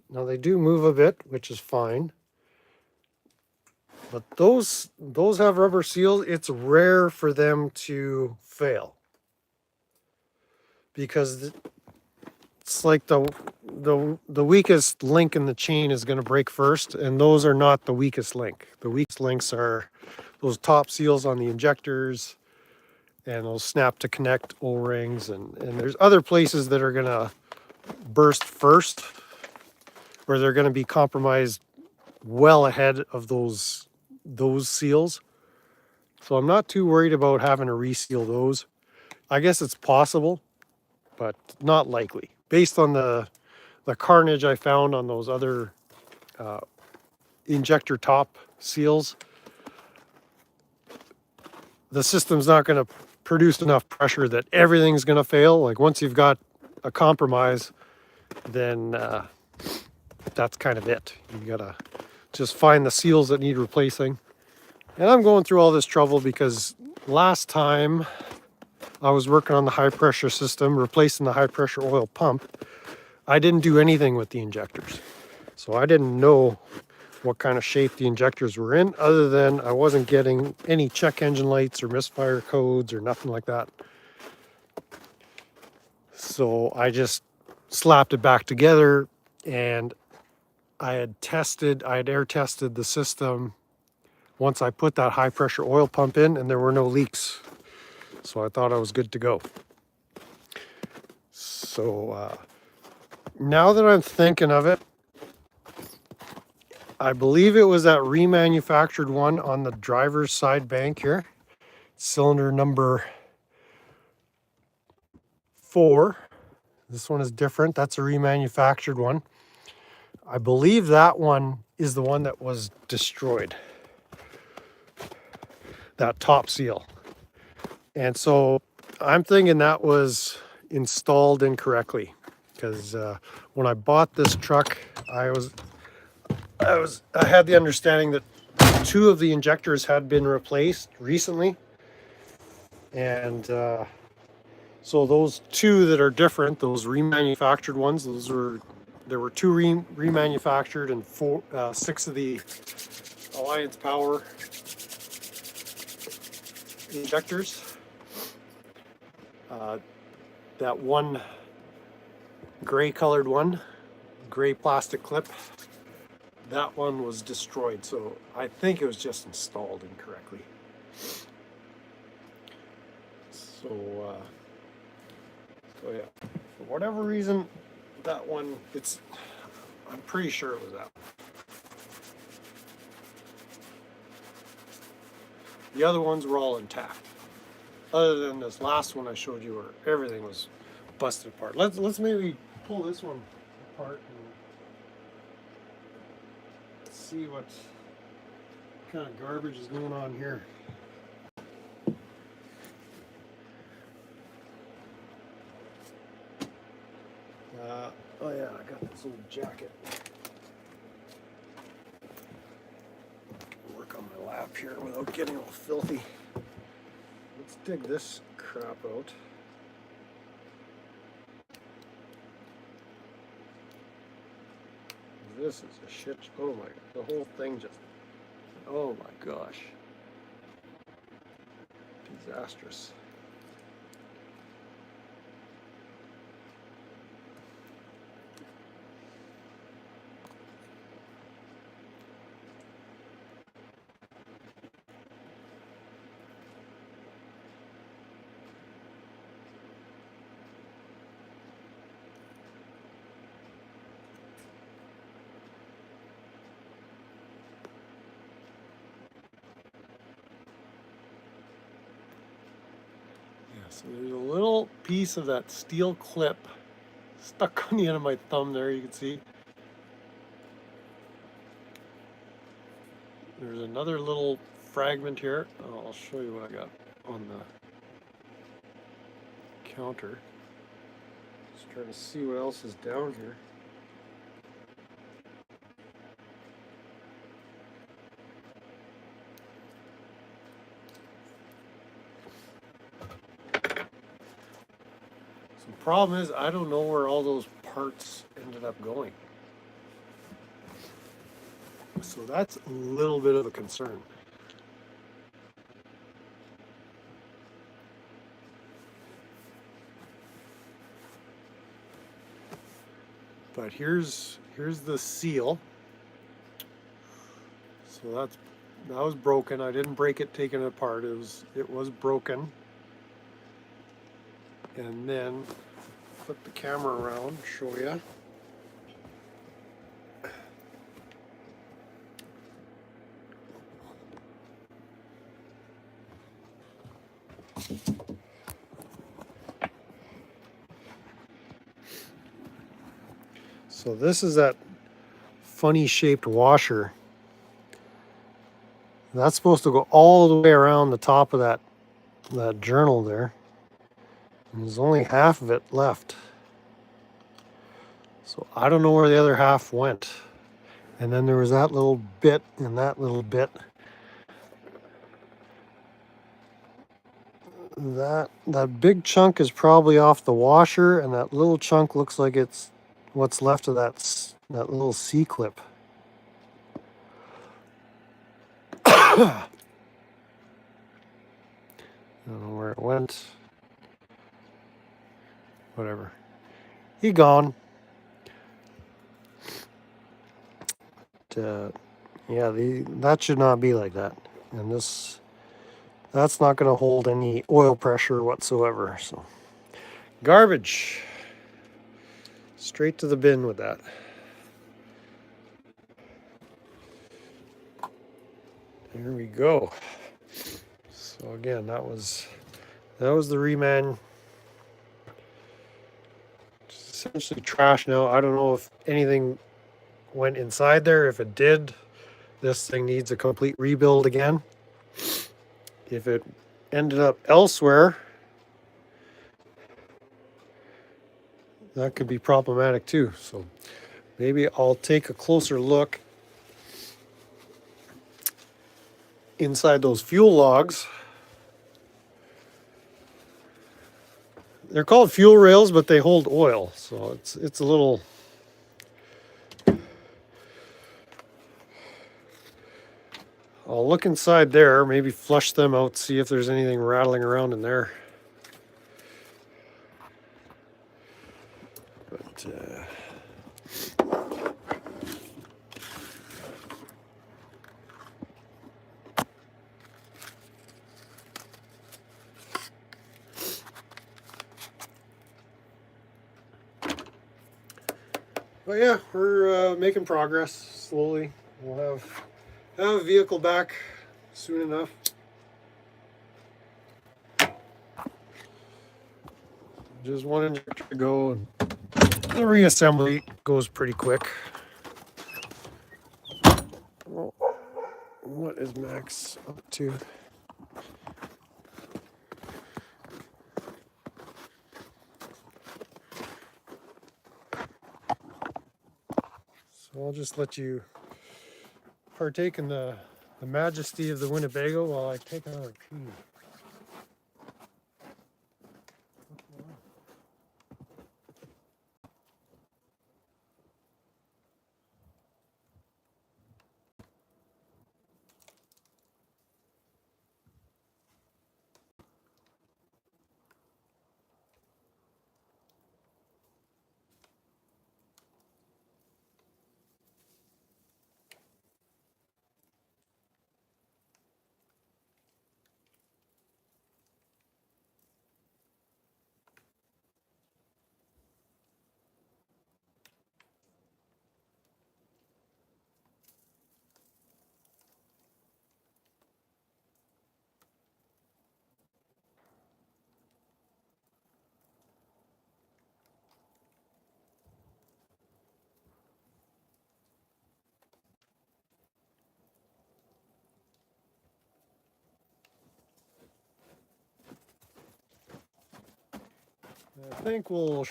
Speaker 1: now they do move a bit, which is fine. But those have rubber seals. It's rare for them to fail, because it's like the weakest link in the chain is going to break first, and those are not the weakest link. The weakest links are those top seals on the injectors and those snap to connect O-rings, and there's other places that are going to burst first, where they're going to be compromised well ahead of those seals. So I'm not too worried about having to reseal those. I guess it's possible, but not likely. Based on the carnage I found on those other injector top seals, the system's not going to produce enough pressure that everything's going to fail. Like once you've got a compromise, then that's kind of it. You got to just find the seals that need replacing. And I'm going through all this trouble because last time I was working on the high pressure system, replacing the high pressure oil pump, I didn't do anything with the injectors. So I didn't know what kind of shape the injectors were in, other than I wasn't getting any check engine lights or misfire codes or nothing like that. So I just slapped it back together, and I had air tested the system once I put that high pressure oil pump in, and there were no leaks. So I thought I was good to go. So now that I'm thinking of it, I believe it was that remanufactured one on the driver's side bank here. Cylinder number 4. This one is different. That's a remanufactured one. I believe that one is the one that was destroyed. That top seal. And so I'm thinking that was installed incorrectly, because when I bought this truck, I had the understanding that 2 of the injectors had been replaced recently, and so those 2 that are different, those remanufactured ones, there were 2 remanufactured and 6 of the Alliance Power injectors. That one gray colored one, gray plastic clip, that one was destroyed. So I think it was just installed incorrectly. So yeah, for whatever reason, that one, I'm pretty sure it was that one. The other ones were all intact. Other than this last one I showed you where everything was busted apart. Let's maybe pull this one apart and see what kind of garbage is going on here. Oh yeah, I got this old jacket. Work on my lap here without getting all filthy. Let's dig this crap out. This is a shit. Oh my, the whole thing just, oh my gosh. Disastrous. So there's a little piece of that steel clip stuck on the end of my thumb there, you can see. There's another little fragment here. Oh, I'll show you what I got on the counter. Just trying to see what else is down here. The problem is I don't know where all those parts ended up going. So that's a little bit of a concern. But here's the seal. So that was broken. I didn't break it taking it apart. It was broken. And then flip the camera around, show you. So this is that funny shaped washer. That's supposed to go all the way around the top of that journal there. And there's only half of it left. So I don't know where the other half went. And then there was that little bit and that little bit. That big chunk is probably off the washer, and that little chunk looks like it's what's left of that little C-clip. I don't know where it went. Whatever. He gone. Yeah, that should not be like that. And that's not going to hold any oil pressure whatsoever. So, garbage. Straight to the bin with that. There we go. So again, that was the reman. It's essentially trash now. I don't know if anything went inside there. If it did, this thing needs a complete rebuild again. If it ended up elsewhere, that could be problematic too. So maybe I'll take a closer look inside those fuel logs. They're called fuel rails, but they hold oil, so it's a little. I'll look inside there, maybe flush them out, see if there's anything rattling around in there. But But yeah, we're making progress slowly. We'll have a vehicle back soon enough. Just one injector to go, and the reassembly goes pretty quick. Well, what is Max up to? So I'll just let you partake in the majesty of the Winnebago while I take another pee. I think we'll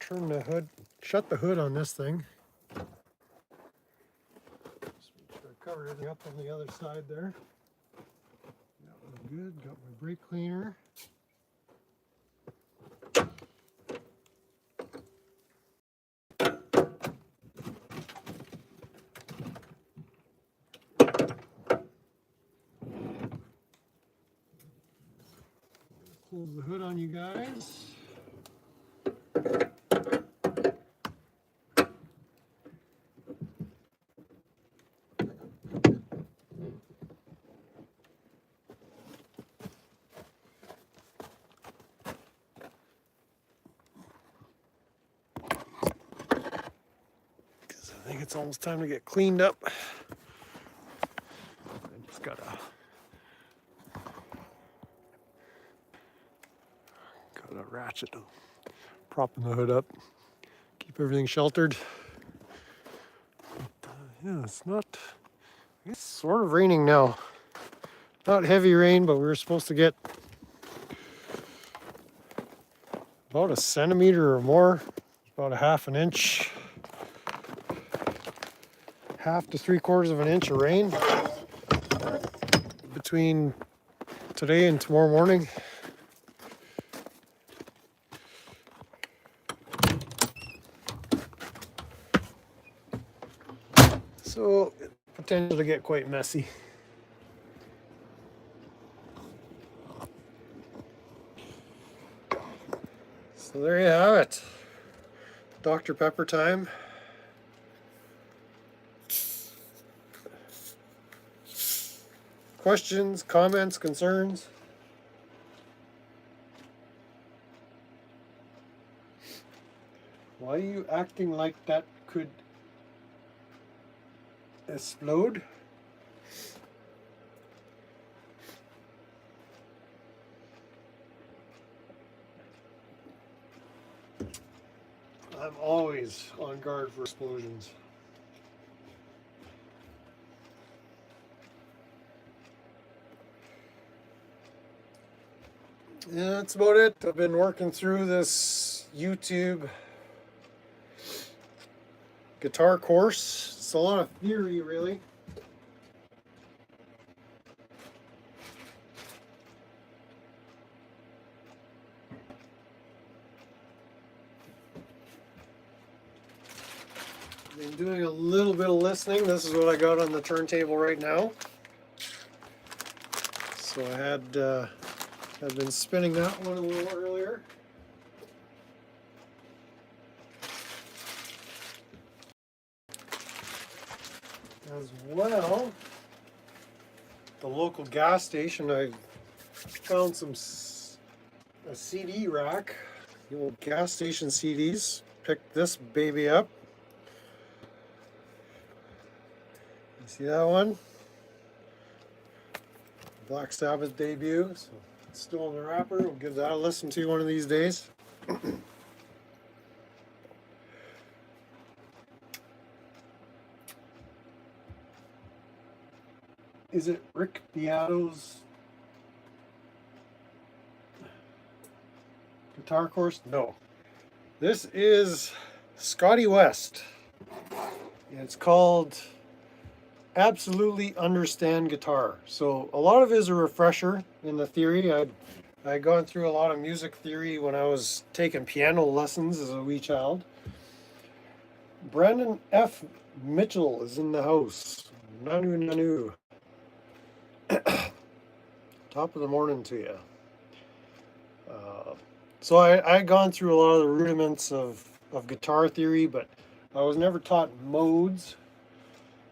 Speaker 1: turn the hood, shut the hood on this thing. Just make sure I cover everything up on the other side there. That was good. Got my brake cleaner. Close the hood on you guys. Because I think it's almost time to get cleaned up. I just gotta ratchet, propping the hood up, keep everything sheltered. But, yeah, it's not. It's sort of raining now. Not heavy rain, but we were supposed to get about a centimeter or more, about a half an inch, half to 3/4 of an inch of rain between today and tomorrow morning. So potential to get quite messy. So there you have it. Dr. Pepper time. Questions, comments, concerns? Why are you acting like that could explode? I'm always on guard for explosions. Yeah, that's about it. I've been working through this YouTube guitar course. It's a lot of theory, really. Been doing a little bit of listening. This is what I got on the turntable right now. So I had I've been spinning that one a little earlier. As well, the local gas station, I found a CD rack, the old gas station CDs. Picked this baby up. See that one? Black Sabbath debut. So it's still in the wrapper. We'll give that a listen to one of these days. Is it Rick Beato's guitar course? No. This is Scotty West. It's called Absolutely Understand Guitar. So a lot of it is a refresher in the theory. I'd gone through a lot of music theory when I was taking piano lessons as a wee child. Brandon F. Mitchell is in the house. Nanu nanu. Top of the morning to you. So I'd gone through a lot of the rudiments of guitar theory, but I was never taught modes.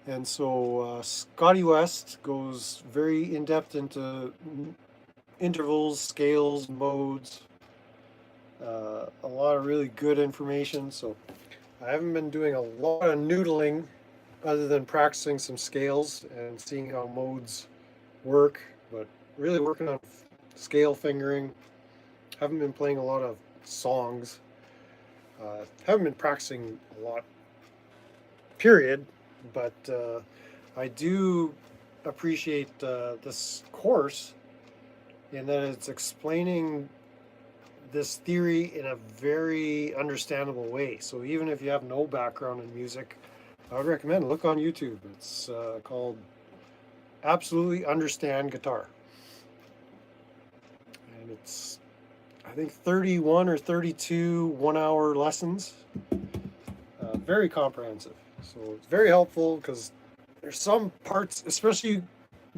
Speaker 1: And so Scotty West goes very in-depth into intervals, scales, modes, a lot of really good information. So I haven't been doing a lot of noodling other than practicing some scales and seeing how modes work, but really working on scale fingering. Haven't been playing a lot of songs. Haven't been practicing a lot, period. But I do appreciate this course in that it's explaining this theory in a very understandable way. So even if you have no background in music, I would recommend look on YouTube. It's called Absolutely Understand Guitar. And it's, I think, 31 or 32 one-hour lessons. Very comprehensive. So it's very helpful because there's some parts, especially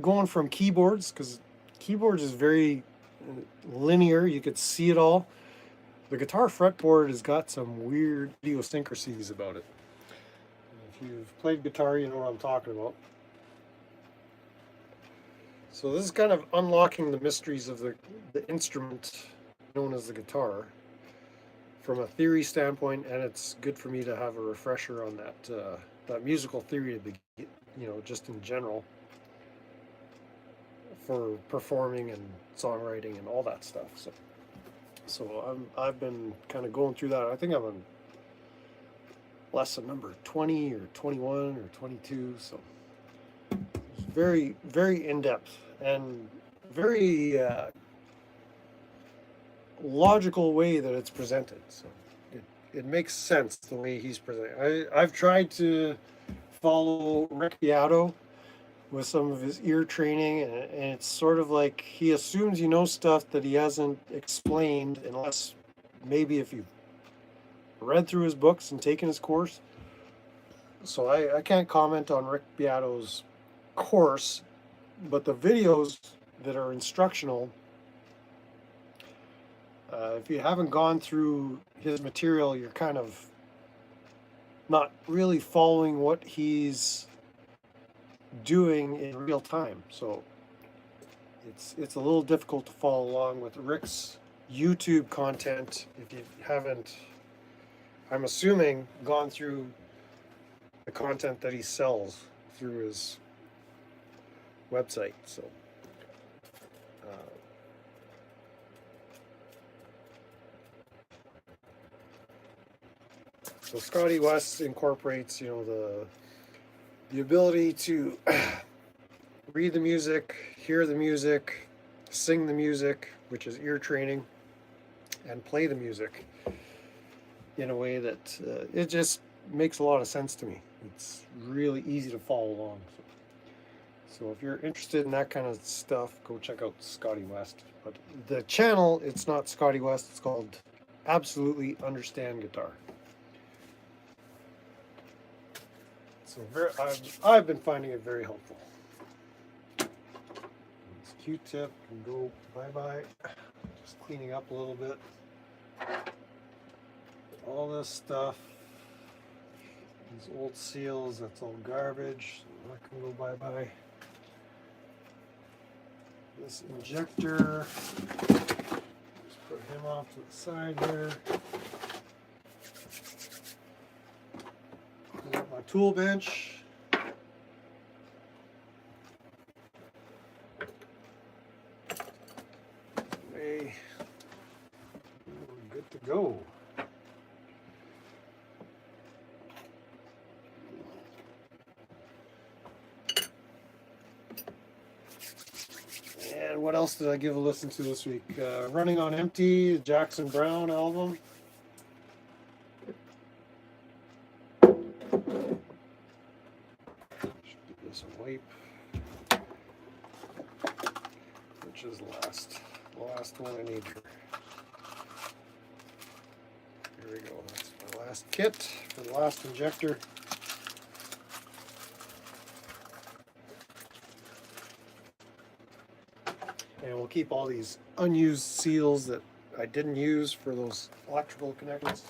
Speaker 1: going from keyboards, because keyboards is very linear. You could see it all. The guitar fretboard has got some weird idiosyncrasies about it. If you've played guitar, you know what I'm talking about. So this is kind of unlocking the mysteries of the instrument known as the guitar from a theory standpoint, and it's good for me to have a refresher on that musical theory of the, just in general for performing and songwriting and all that stuff. So I've been kind of going through that. I think I'm on lesson number 20 or 21 or 22. So it's very, very in-depth and very logical way that it's presented. So it makes sense the way he's presenting. I've tried to follow Rick Beato with some of his ear training, and it's sort of like he assumes you know stuff that he hasn't explained, unless maybe if you've read through his books and taken his course. So I can't comment on Rick Beato's course, but the videos that are instructional, if you haven't gone through his material, you're kind of not really following what he's doing in real time. So it's a little difficult to follow along with Rick's YouTube content if you haven't, I'm assuming, gone through the content that he sells through his website. So Scotty West incorporates, the ability to read the music, hear the music, sing the music, which is ear training, and play the music in a way that it just makes a lot of sense to me. It's really easy to follow along. So if you're interested in that kind of stuff, go check out Scotty West. But the channel, it's not Scotty West, it's called Absolutely Understand Guitar. So I've been finding it very helpful. This Q-tip can go bye-bye. Just cleaning up a little bit. All this stuff, these old seals, that's all garbage. So that can go bye-bye. This injector, just put him off to the side here. Got my tool bench. Okay, we're good to go. And what else did I give a listen to this week? Running on Empty, the Jackson Browne album. Should give this a wipe. Which is the last one I need here. Here we go. That's my last kit for the last injector. And we'll keep all these unused seals that I didn't use for those electrical connections.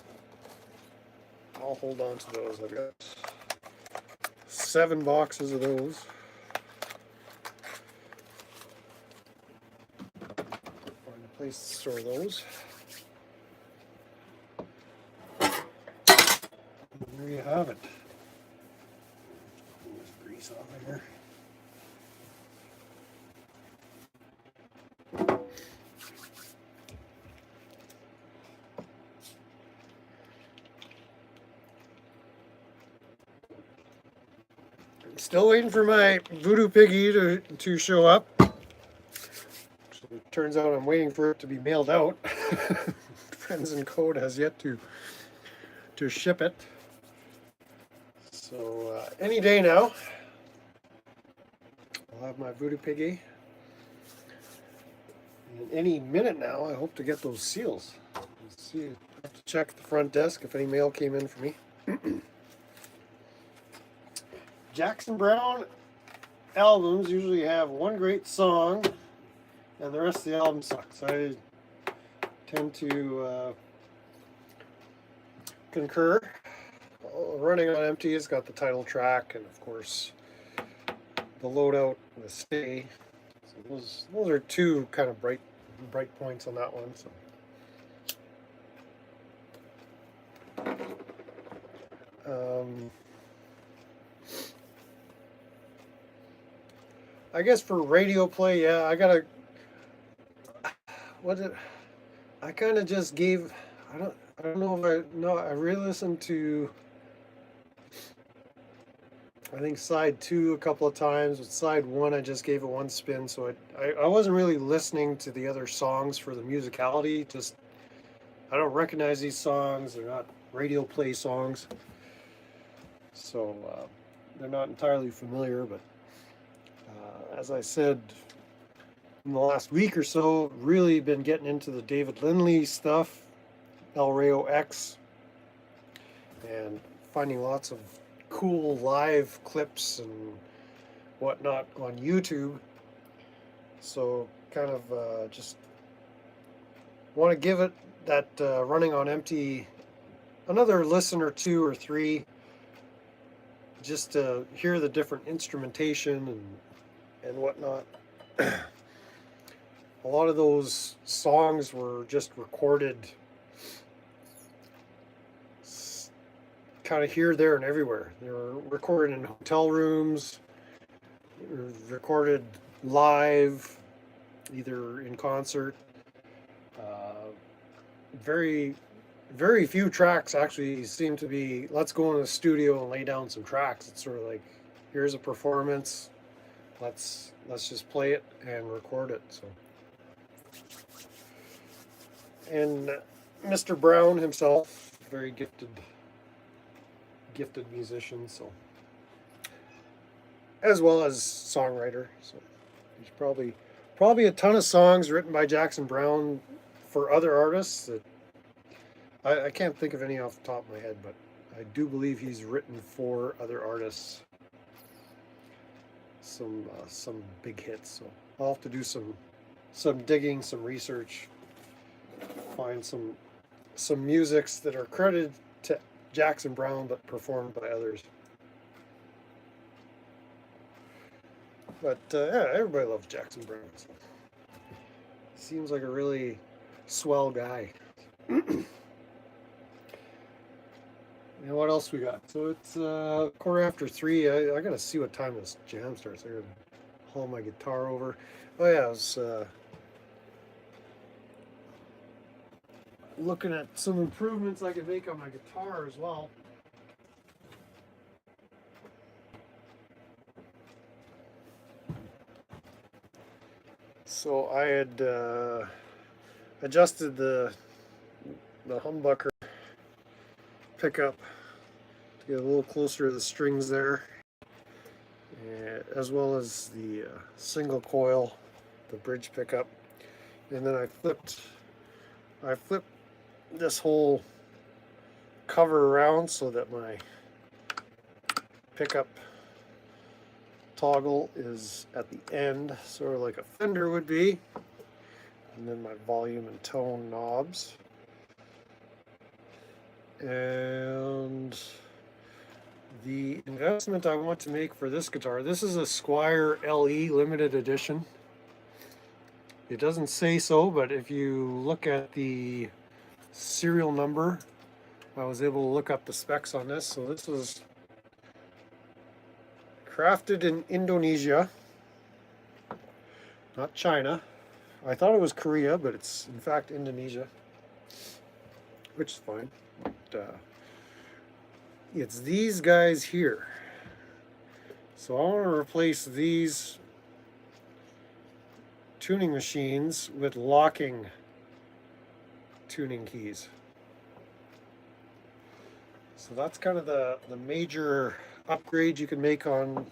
Speaker 1: I'll hold on to those. I've got 7 boxes of those. Find a place to store those. And there you have it. Pull this grease off of here. Still waiting for my voodoo piggy to show up. So it turns out I'm waiting for it to be mailed out. Friends and Code has yet to ship it. So any day now, I'll have my voodoo piggy. And any minute now, I hope to get those seals. Let's see, I have to check the front desk if any mail came in for me. Jackson Browne albums usually have one great song and the rest of the album sucks. I tend to concur. Running on Empty has got the title track and of course the loadout and the stay. So those are two kind of bright points on that one. So I guess for radio play, yeah, I gotta. I kind of just gave. I don't know if I re-listened to. I think side 2 a couple of times. With side 1, I just gave it one spin, so I wasn't really listening to the other songs for the musicality. Just I don't recognize these songs. They're not radio play songs, so they're not entirely familiar, but. As I said in the last week or so, really been getting into the David Lindley stuff, El Rayo X, and finding lots of cool live clips and whatnot on YouTube. So kind of just want to give it that Running on Empty another listen or 2 or 3, just to hear the different instrumentation and whatnot. A lot of those songs were just recorded kind of here, there, and everywhere. They were recorded in hotel rooms, recorded live, either in concert. Very, very few tracks actually seem to be, let's go in the studio and lay down some tracks. It's sort of like, here's a performance. Let's just play it and record it. So, and Mr. Browne himself, very gifted musician. So, as well as songwriter. So, there's probably a ton of songs written by Jackson Browne for other artists that I can't think of any off the top of my head, but I do believe he's written for other artists. Some big hits, so I'll have to do some digging, some research, find some musics that are credited to Jackson Browne but performed by others. But yeah, everybody loves Jackson Browne. So. Seems like a really swell guy. And what else we got? So it's 3:15. I gotta see what time this jam starts. I gotta haul my guitar over. Oh yeah, I was looking at some improvements I could make on my guitar as well. So I had adjusted the humbucker pickup to get a little closer to the strings there, as well as the single coil, the bridge pickup, and then I flipped this whole cover around so that my pickup toggle is at the end, sort of like a Fender would be, and then my volume and tone knobs. And the investment I want to make for this guitar, this is a Squier LE limited edition. It doesn't say so, but if you look at the serial number, I was able to look up the specs on this. So this was crafted in Indonesia, not China. I thought it was Korea, but it's in fact Indonesia, which is fine. But, it's these guys here. So I want to replace these tuning machines with locking tuning keys. So that's kind of the major upgrade you can make on.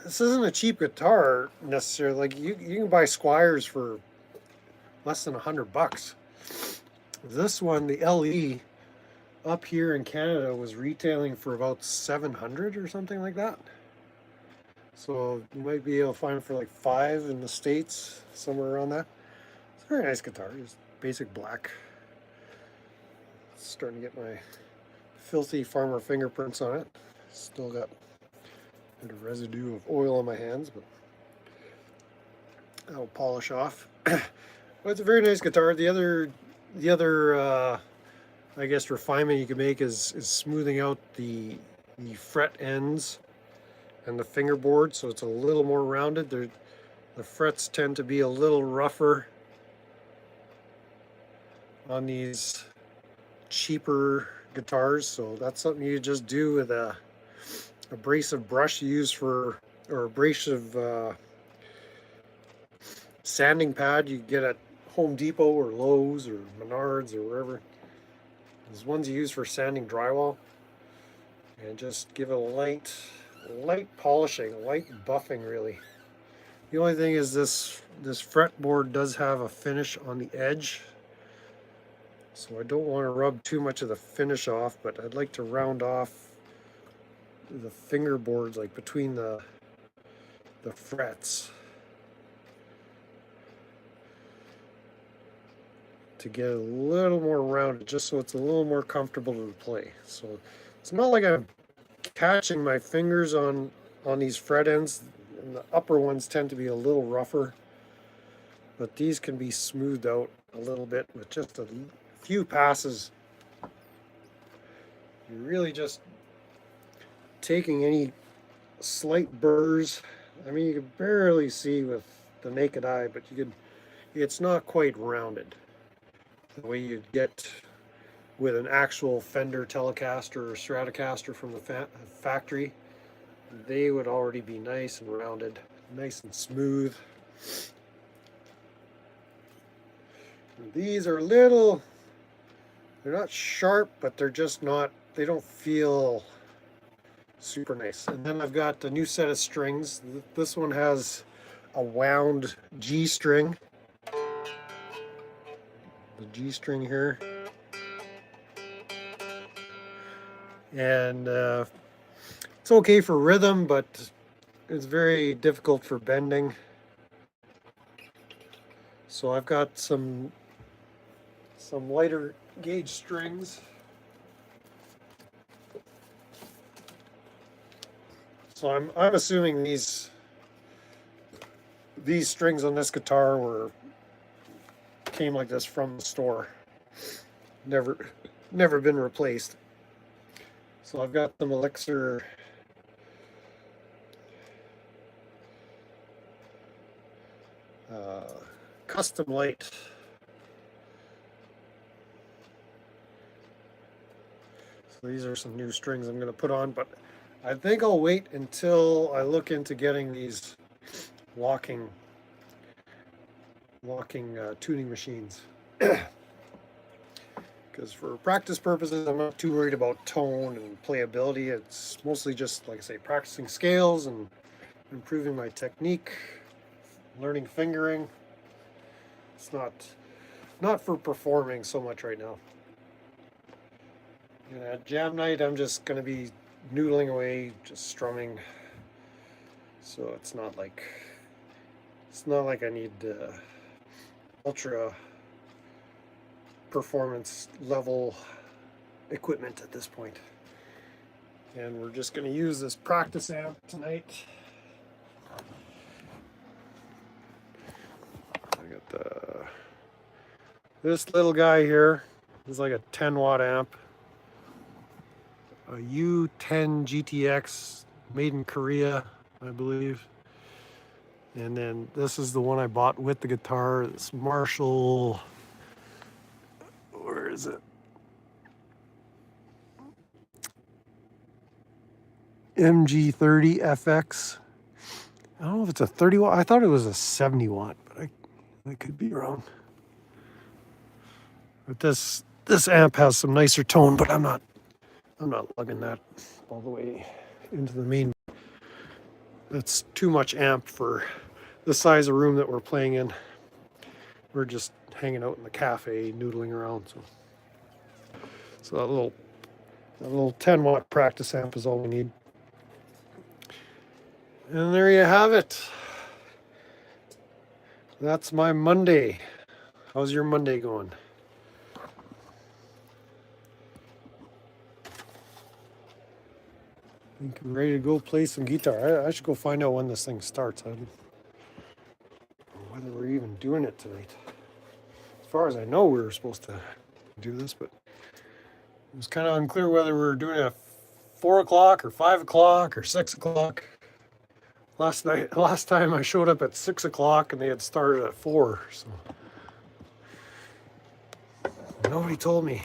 Speaker 1: This isn't a cheap guitar necessarily. Like you can buy Squiers for less than $100. This one, the LE, up here in Canada was retailing for about $700 or something like that. So you might be able to find it for like $5 in the States, somewhere around that. It's a very nice guitar, just basic black. It's starting to get my filthy farmer fingerprints on it. Still got a bit of residue of oil on my hands, but I'll polish off. But it's a very nice guitar. The other I guess refinement you can make is smoothing out the fret ends and the fingerboard, so it's a little more rounded. The frets tend to be a little rougher on these cheaper guitars, so that's something you just do with a abrasive brush you use for, or abrasive sanding pad you get at Home Depot or Lowe's or Menards or wherever. There's ones you use for sanding drywall, and just give it a light polishing, light buffing really. The only thing is this fretboard does have a finish on the edge, so I don't want to rub too much of the finish off, but I'd like to round off the fingerboards, like between the frets, to get a little more rounded, just so it's a little more comfortable to play. So it's not like I'm catching my fingers on these fret ends, and the upper ones tend to be a little rougher, but these can be smoothed out a little bit with just a few passes. You're really just taking any slight burrs. I mean, you can barely see with the naked eye, but it's not quite rounded the way you'd get with an actual Fender Telecaster or Stratocaster from the factory. They would already be nice and rounded, nice and smooth. And these are they're not sharp, but they're just not, they don't feel super nice. And then I've got a new set of strings. This one has a wound G string. The G string here. And it's okay for rhythm, but it's very difficult for bending. So I've got some lighter gauge strings. So I'm assuming these strings on this guitar came like this from the store. Never been replaced. So I've got some Elixir custom light So these are some new strings I'm going to put on, but I think I'll wait until I look into getting these locking tuning machines. Because for practice purposes, I'm not too worried about tone and playability. It's mostly just, like I say, practicing scales and improving my technique, learning fingering. It's not for performing so much right now. And at jam night, I'm just going to be noodling away, just strumming. So it's not like I need ultra performance level equipment at this point. And we're just going to use this practice amp tonight. I got this little guy here. This is like a 10-watt amp. A U10 GTX, made in Korea, I believe. And then this is the one I bought with the guitar. This Marshall, where is it? MG30 FX. I don't know if it's a 30 watt. I thought it was a 70 watt, but I could be wrong. But this amp has some nicer tone, but I'm not lugging that all the way into the main. That's too much amp for the size of room that we're playing in. We're just hanging out in the cafe, noodling around. So that little 10-watt practice amp is all we need. And there you have it. That's my Monday. How's your Monday going? I think I'm ready to go play some guitar. I should go find out when this thing starts. I don't know whether we're even doing it tonight. As far as I know, we were supposed to do this, but it was kind of unclear whether we were doing it at 4 o'clock or 5 o'clock or 6 o'clock. Last time I showed up at 6 o'clock and they had started at 4. So nobody told me.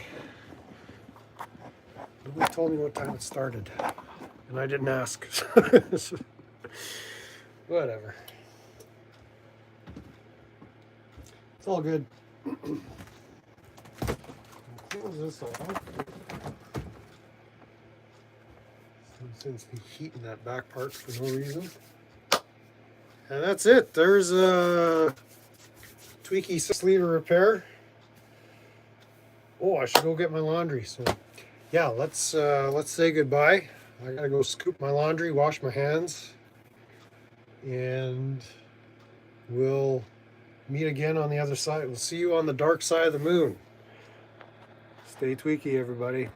Speaker 1: Nobody told me what time it started. And I didn't ask. Whatever. It's all good. Close this off. Since the heat in that back part for no reason. And that's it. There's a Tweeky 6-liter repair. Oh, I should go get my laundry. So yeah, let's say goodbye. I gotta go scoop my laundry, wash my hands, and we'll meet again on the other side. We'll see you on the dark side of the moon. Stay tweaky, everybody.